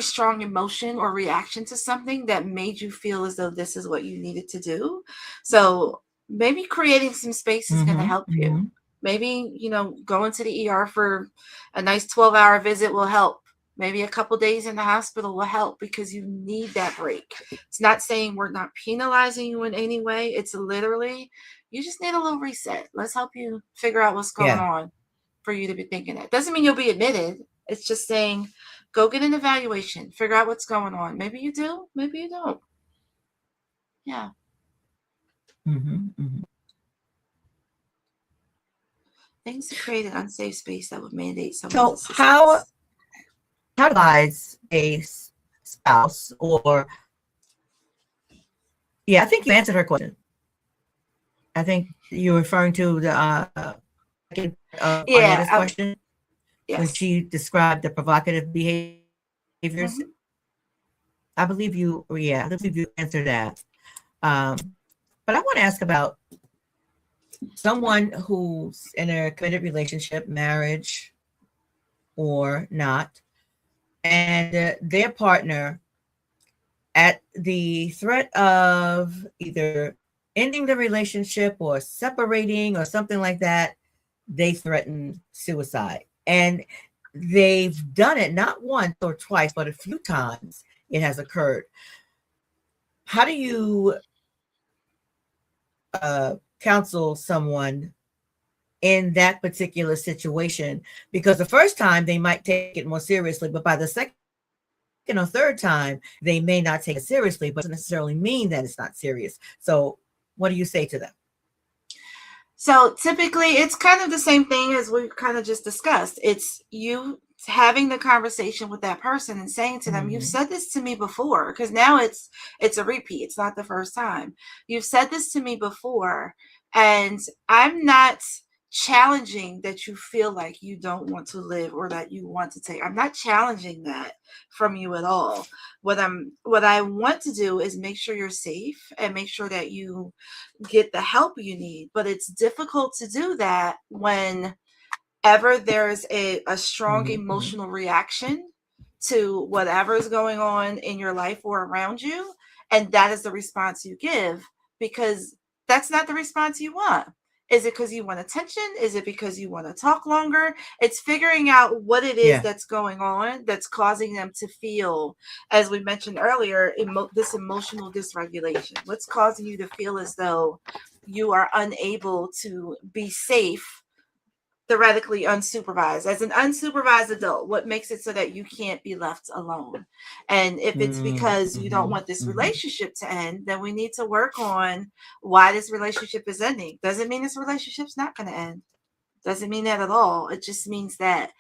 strong emotion or reaction to something that made you feel as though this is what you needed to do. So maybe creating some space is going to help you. Maybe, going to the ER for a nice 12-hour visit will help. Maybe a couple days in the hospital will help, because you need that break. It's not saying we're not penalizing you in any way. It's literally, you just need a little reset. Let's help you figure out what's going on for you to be thinking that. Doesn't mean you'll be admitted. It's just saying, go get an evaluation, figure out what's going on. Maybe you do, maybe you don't. Yeah. Things to create an unsafe space that would mandate someone's So assistance. how advise a spouse, or I think you answered her question. I think you're referring to the second Arnetta's question when she described the provocative behaviors. I believe you answered that. But I want to ask about someone who's in a committed relationship, marriage or not, and their partner, at the threat of either ending the relationship or separating or something like that, they threaten suicide. And they've done it not once or twice, but a few times it has occurred. How do you counsel someone in that particular situation? Because the first time they might take it more seriously, but by the second or third time, they may not take it seriously, but doesn't necessarily mean that it's not serious. So what do you say to them? So typically it's kind of the same thing as we kind of just discussed. It's you having the conversation with that person and saying to them, you've said this to me before, because now it's a repeat. It's not the first time. You've said this to me before, and I'm not challenging that you feel like you don't want to live or that you want to take. I'm not challenging that from you at all. What I want to do is make sure you're safe and make sure that you get the help you need. But it's difficult to do that whenever there's a strong emotional reaction to whatever is going on in your life or around you, and that is the response you give, because that's not the response you want. Is it because you want attention? Is it because you want to talk longer? It's figuring out what it is that's going on that's causing them to feel, as we mentioned earlier, this emotional dysregulation. What's causing you to feel as though you are unable to be safe, theoretically unsupervised, as an unsupervised adult? What makes it so that you can't be left alone? And if it's because you don't want this relationship to end, then we need to work on why this relationship is ending. Doesn't mean this relationship's not going to end. Doesn't mean that at all. It just means that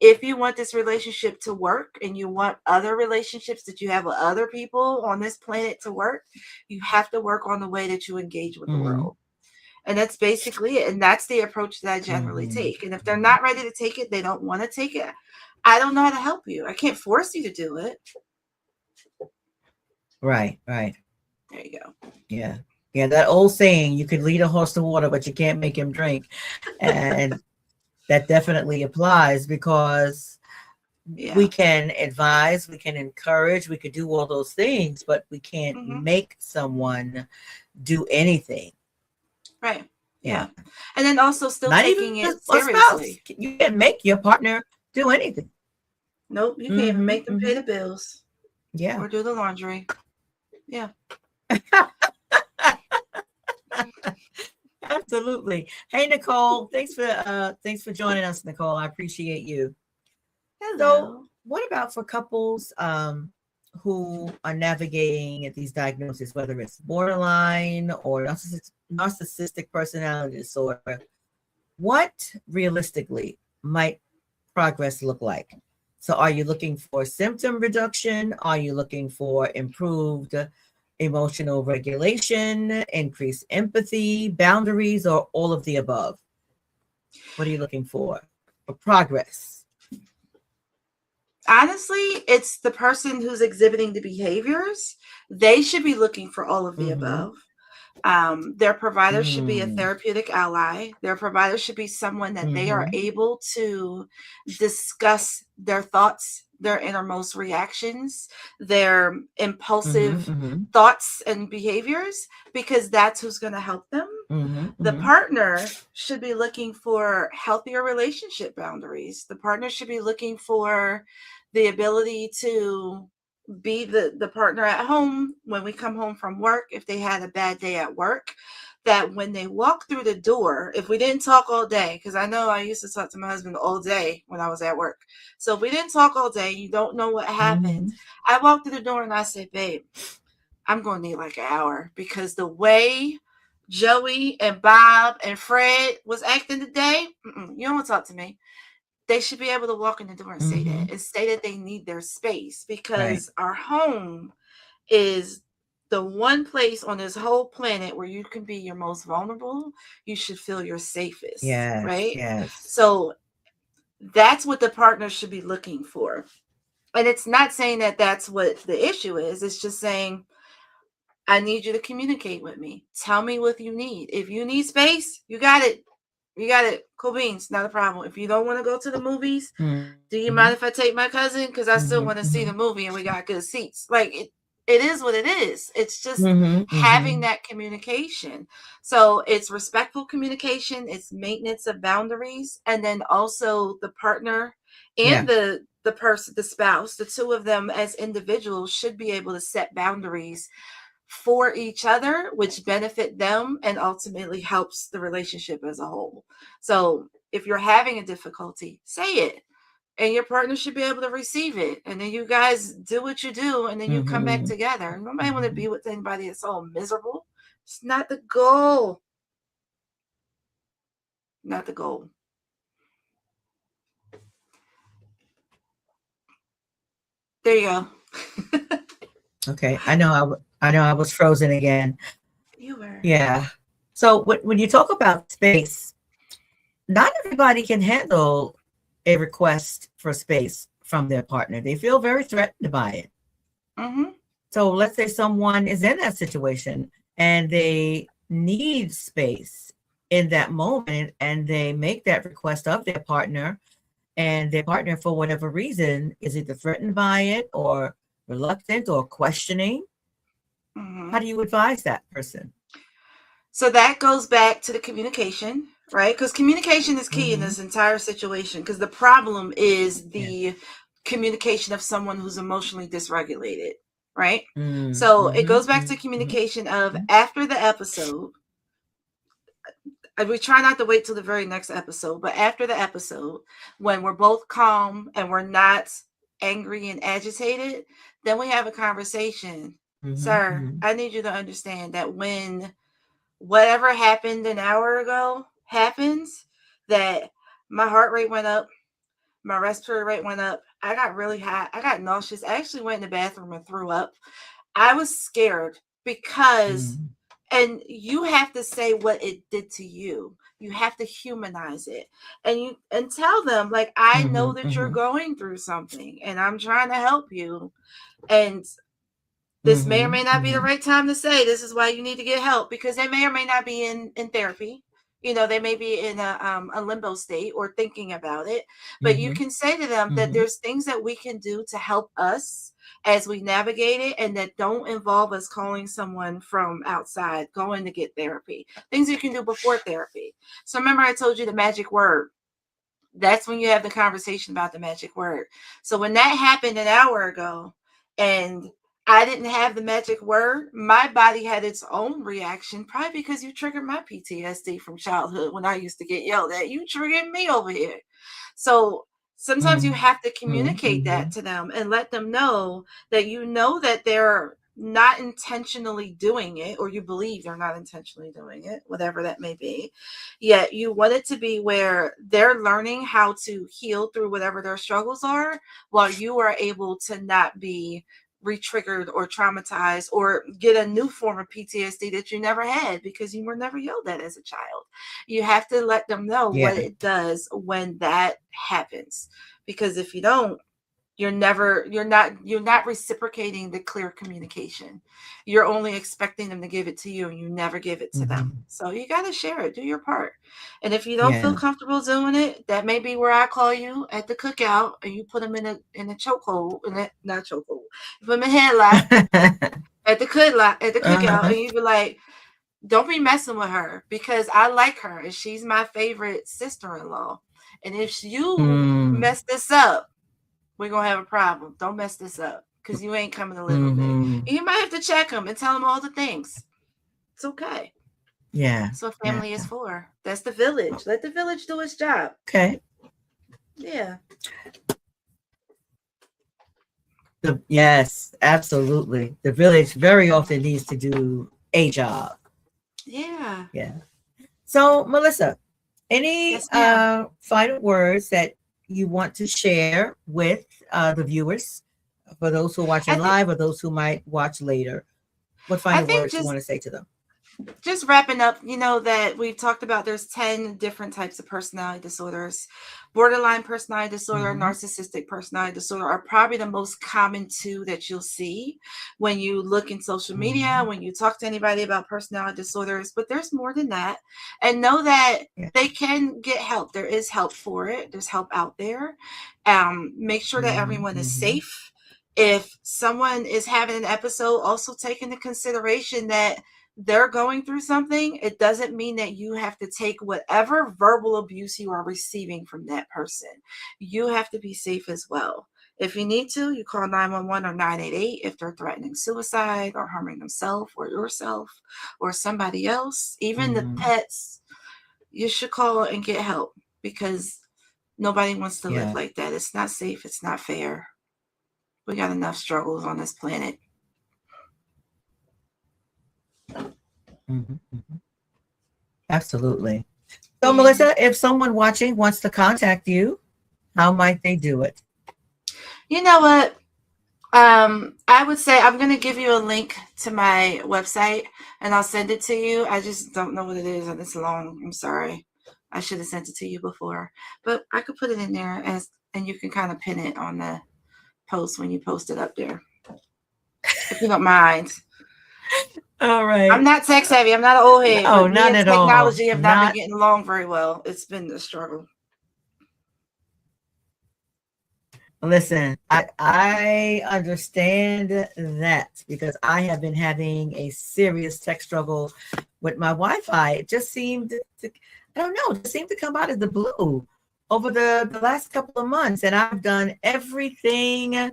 if you want this relationship to work and you want other relationships that you have with other people on this planet to work, you have to work on the way that you engage with the world. And that's basically it. And that's the approach that I generally take. And if they're not ready to take it, they don't want to take it, I don't know how to help you. I can't force you to do it. Right. There you go. Yeah. Yeah. That old saying, you can lead a horse to water, but you can't make him drink. And that definitely applies, because we can advise, we can encourage, we could do all those things, but we can't make someone do anything. Right. Yeah. And then also still Not taking even it seriously. You can't make your partner do anything. Nope. You can't even make them pay the bills. Yeah. Or do the laundry. Yeah. Absolutely. Hey, Nicole, thanks for joining us, Nicole. I appreciate you. Hello. So what about for couples who are navigating these diagnoses, whether it's borderline or narcissistic personality disorder? What realistically might progress look like? So are you looking for symptom reduction? Are you looking for improved emotional regulation, increased empathy, boundaries, or all of the above? What are you looking for progress? Honestly, it's the person who's exhibiting the behaviors. They should be looking for all of the above. Their provider should be a therapeutic ally. Their provider should be someone that they are able to discuss their thoughts, their innermost reactions, their impulsive thoughts and behaviors, because that's who's going to help them. The partner should be looking for healthier relationship boundaries. The partner should be looking for the ability to be the partner at home when we come home from work. If they had a bad day at work, that when they walk through the door, if we didn't talk all day, because I know I used to talk to my husband all day when I was at work. So if we didn't talk all day, you don't know what happened. I walk through the door and I say, babe, I'm going to need like an hour, because the way Joey and Bob and Fred was acting today, you don't want to talk to me. They should be able to walk in the door and say that, and say that they need their space, because our home is the one place on this whole planet where you can be your most vulnerable. You should feel your safest, right? Yes. So that's what the partner should be looking for. And it's not saying that that's what the issue is. It's just saying, I need you to communicate with me. Tell me what you need. If you need space, you got it. You got it. Cool beans. Not a problem. If you don't want to go to the movies, do you mind if I take my cousin? Because I still want to see the movie and we got good seats. Like, it is what it is. It's just having that communication. So it's respectful communication. It's maintenance of boundaries. And then also the partner and the person, the spouse, the two of them as individuals should be able to set boundaries for each other, which benefit them and ultimately helps the relationship as a whole. So if you're having a difficulty, say it, and your partner should be able to receive it. And then you guys do what you do, and then you come back together. Nobody want to be with anybody that's all miserable. It's not the goal. Not the goal. There you go. Okay. I know I was frozen again. You were. Yeah. So when you talk about space, not everybody can handle a request for space from their partner. They feel very threatened by it. So let's say someone is in that situation and they need space in that moment, and they make that request of their partner, and their partner, for whatever reason, is either threatened by it or reluctant or questioning. How do you advise that person? So that goes back to the communication, right? Because communication is key in this entire situation, because the problem is the communication of someone who's emotionally dysregulated, right? So it goes back to communication of after the episode. We try not to wait till the very next episode, but after the episode, when we're both calm and we're not angry and agitated, then we have a conversation. Sir, I need you to understand that when whatever happened an hour ago happens, that my heart rate went up, my respiratory rate went up, I got really hot, I got nauseous, I actually went in the bathroom and threw up. I was scared because And you have to say what it did to you. You have to humanize it, and tell them, like, I know that you're going through something and I'm trying to help you. And this may or may not be the right time to say this is why you need to get help, because they may or may not be in therapy. They may be in a limbo state or thinking about it. But you can say to them that there's things that we can do to help us as we navigate it, and that don't involve us calling someone from outside, going to get therapy. Things you can do before therapy. So remember I told you the magic word. That's when you have the conversation about the magic word. So when that happened an hour ago and I didn't have the magic word, my body had its own reaction, probably because you triggered my PTSD from childhood when I used to get yelled at. You triggered me over here. So sometimes you have to communicate that to them and let them know that that they're not intentionally doing it, or you believe they're not intentionally doing it, whatever that may be. Yet you want it to be where they're learning how to heal through whatever their struggles are, while you are able to not be re-triggered or traumatized or get a new form of PTSD that you never had because you were never yelled at as a child. You have to let them know what it does when that happens, because if you don't, you're not reciprocating the clear communication. You're only expecting them to give it to you, and you never give it to them. So you got to share it, do your part. And if you don't feel comfortable doing it, that may be where I call you at the cookout and you put them in a chokehold, not chokehold, you put them in a headlock at the cookout, and you be like, don't be messing with her, because I like her and she's my favorite sister-in-law. And if you mess this up, we're going to have a problem. Don't mess this up, because you ain't coming to live with me. And you might have to check them and tell them all the things. It's okay. Yeah. That's what family is for. That's the village. Let the village do its job. Okay. Yeah. Yes, absolutely. The village very often needs to do a job. Yeah. Yeah. So, Melissa, any final words that you want to share with the viewers, for those who are watching live or those who might watch later? What final words you want to say to them? Just wrapping up, that we've talked about there's 10 different types of personality disorders. Borderline personality disorder, narcissistic personality disorder are probably the most common two that you'll see when you look in social media, when you talk to anybody about personality disorders. But there's more than that. And know that they can get help. There is help for it. There's help out there. Make sure that everyone is safe. If someone is having an episode, also take into consideration that they're going through something. It doesn't mean that you have to take whatever verbal abuse you are receiving from that person. You have to be safe as well. If you need to, you call 911 or 988 if they're threatening suicide or harming themselves or yourself or somebody else. Even the pets, you should call and get help, because nobody wants to live like that. It's not safe. It's not fair. We got enough struggles on this planet. Absolutely. So, Melissa, if someone watching wants to contact you, how might they do it? You know what? I would say I'm going to give you a link to my website and I'll send it to you. I just don't know what it is, and it's long. I'm sorry. I should have sent it to you before, but I could put it in there and you can kind of pin it on the post when you post it up there, if you don't mind. All right. I'm not tech savvy. I'm not an old head. No, not at all. Technology have not been getting along very well. It's been a struggle. Listen, I understand that, because I have been having a serious tech struggle with my Wi-Fi. It just seemed to, I don't know, it seemed to come out of the blue over the last couple of months. And I've done everything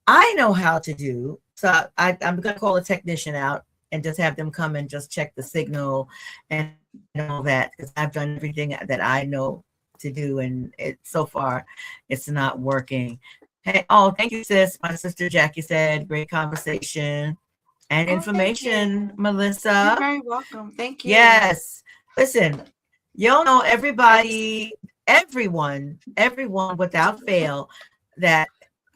I know how to do. So I'm going to call a technician out and just have them come and just check the signal and all that, because I've done everything that I know to do, and so far it's not working. Hey, thank you, sis. My sister Jackie said, great conversation and information, Melissa. You're very welcome. Thank you. Yes. Listen, y'all know everyone without fail that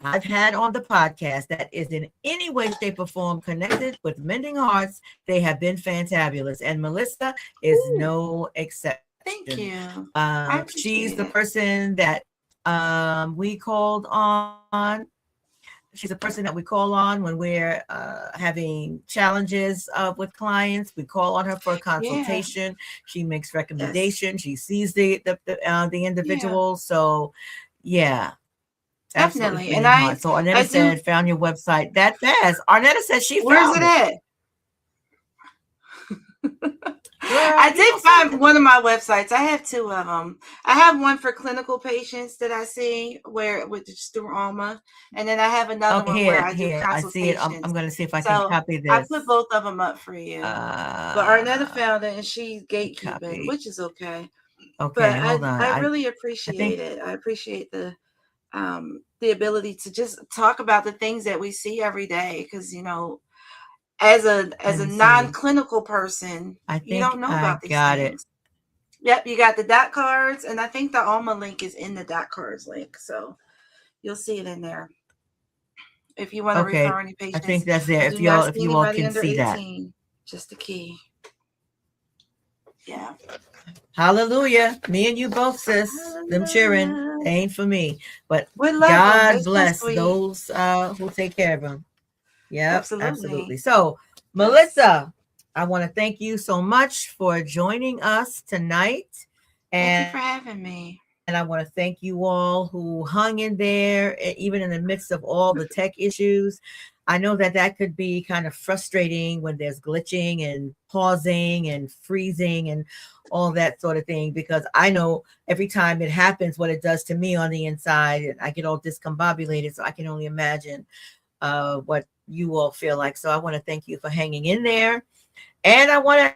I've had on the podcast that is in any way, shape, or form connected with Mending Hearts, they have been fantabulous. And Melissa is Ooh, no exception. thank you. I She's appreciate the it. person that we called on. She's a person that we call on when we're having challenges with clients. We call on her for a Yeah. consultation. She makes Yes. recommendations. She sees the Yeah. individual. So, yeah, absolutely. Definitely. And Mending Heart. So I Arnetta do. said, found your website that fast. Arnetta said she Where's found it it. at? Girl, I you did gonna send find it? one of my websites. I have two of them. I have one for clinical patients that I see where with just through Alma, and then I have another Okay, one where I do here. I see it. I'm consultations. gonna see if I can So copy I put this. both of them up for you. But Arnetta found it, and she's gatekeeping, Copy. which is okay. Okay, But hold on. I really I appreciate think it. I appreciate the ability to just talk about the things that we see every day, because let as a me see. non-clinical person, I you think don't know I about these got it. things. Yep, you got the dot cards, and I think the Alma link is in the dot cards link, so you'll see it in there. If you want to Okay. refer any I think patients, that's there. I If do not see you all anybody can under see that. 18. Just a key. Yeah. Hallelujah. Me and you both, sis. Them cheering ain't for me. But We love them. They're God so bless sweet. those who take care of them. Yep, Absolutely. absolutely. So, Yes. Melissa, I want to thank you so much for joining us tonight. Thank you And for having me. I want to thank you all who hung in there, even in the midst of all the tech issues. I know that that could be kind of frustrating when there's glitching and pausing and freezing and all that sort of thing, because I know every time it happens, what it does to me on the inside, and I get all discombobulated. So I can only imagine what you all feel like. So I want to thank you for hanging in there. And I want to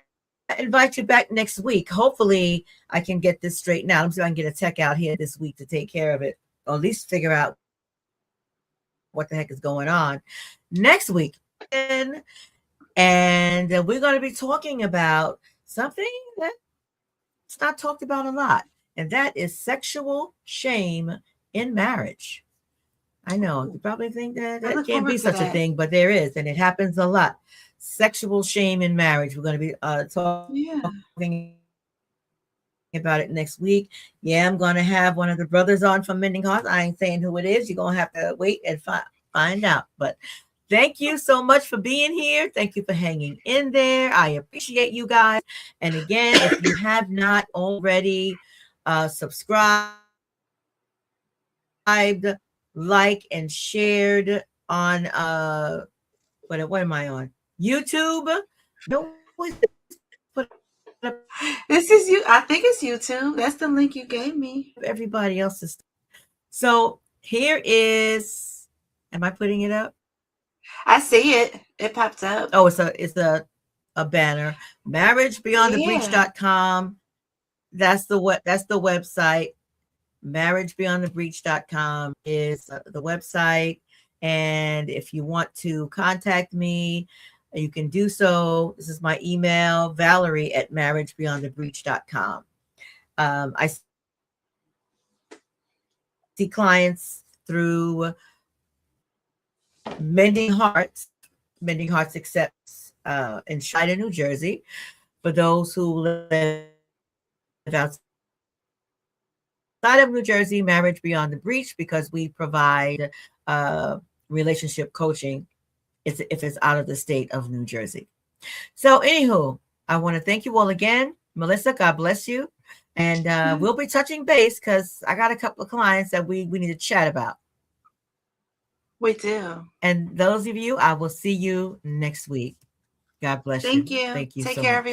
invite you back next week. Hopefully, I can get this straightened out. I'm see if I can get a tech out here this week to take care of it, or at least figure out what the heck is going on. Next week, and we're going to be talking about something that's not talked about a lot, and that is sexual shame in marriage. I know you Ooh, probably think that I that look can't be forward to such a that. thing, but there is, and it happens a lot. Sexual shame in marriage. We're going to be Yeah. talking about it next week. Yeah, I'm going to have one of the brothers on from Mending Hearts. I ain't saying who it is. You're going to have to wait and find out. But thank you so much for being here. Thank you for hanging in there. I appreciate you guys. And again, if you have not already subscribed, like, and shared on what am I on? YouTube. No, put up This is you. I think it's YouTube. That's the link you gave me. everybody else's. So here is. Am I putting it up? I see it. It popped up. Oh, it's a banner. Yeah. MarriageBeyondTheBreach.com. That's the website. MarriageBeyondTheBreach.com is the website. And if you want to contact me, you can do so. This is my email, Valerie@MarriageBeyondTheBreach.com. I see clients through Mending Hearts. Mending Hearts accepts in Shida, New Jersey. For those who live outside of New Jersey, Marriage Beyond the Breach, because we provide relationship coaching if it's out of the state of New Jersey. So, anywho, I want to thank you all again. Melissa, God bless you. And we'll be touching base because I got a couple of clients that we need to chat about. We do. And those of you, I will see you next week. God bless you. Thank you. Thank you Take so care, much. everyone.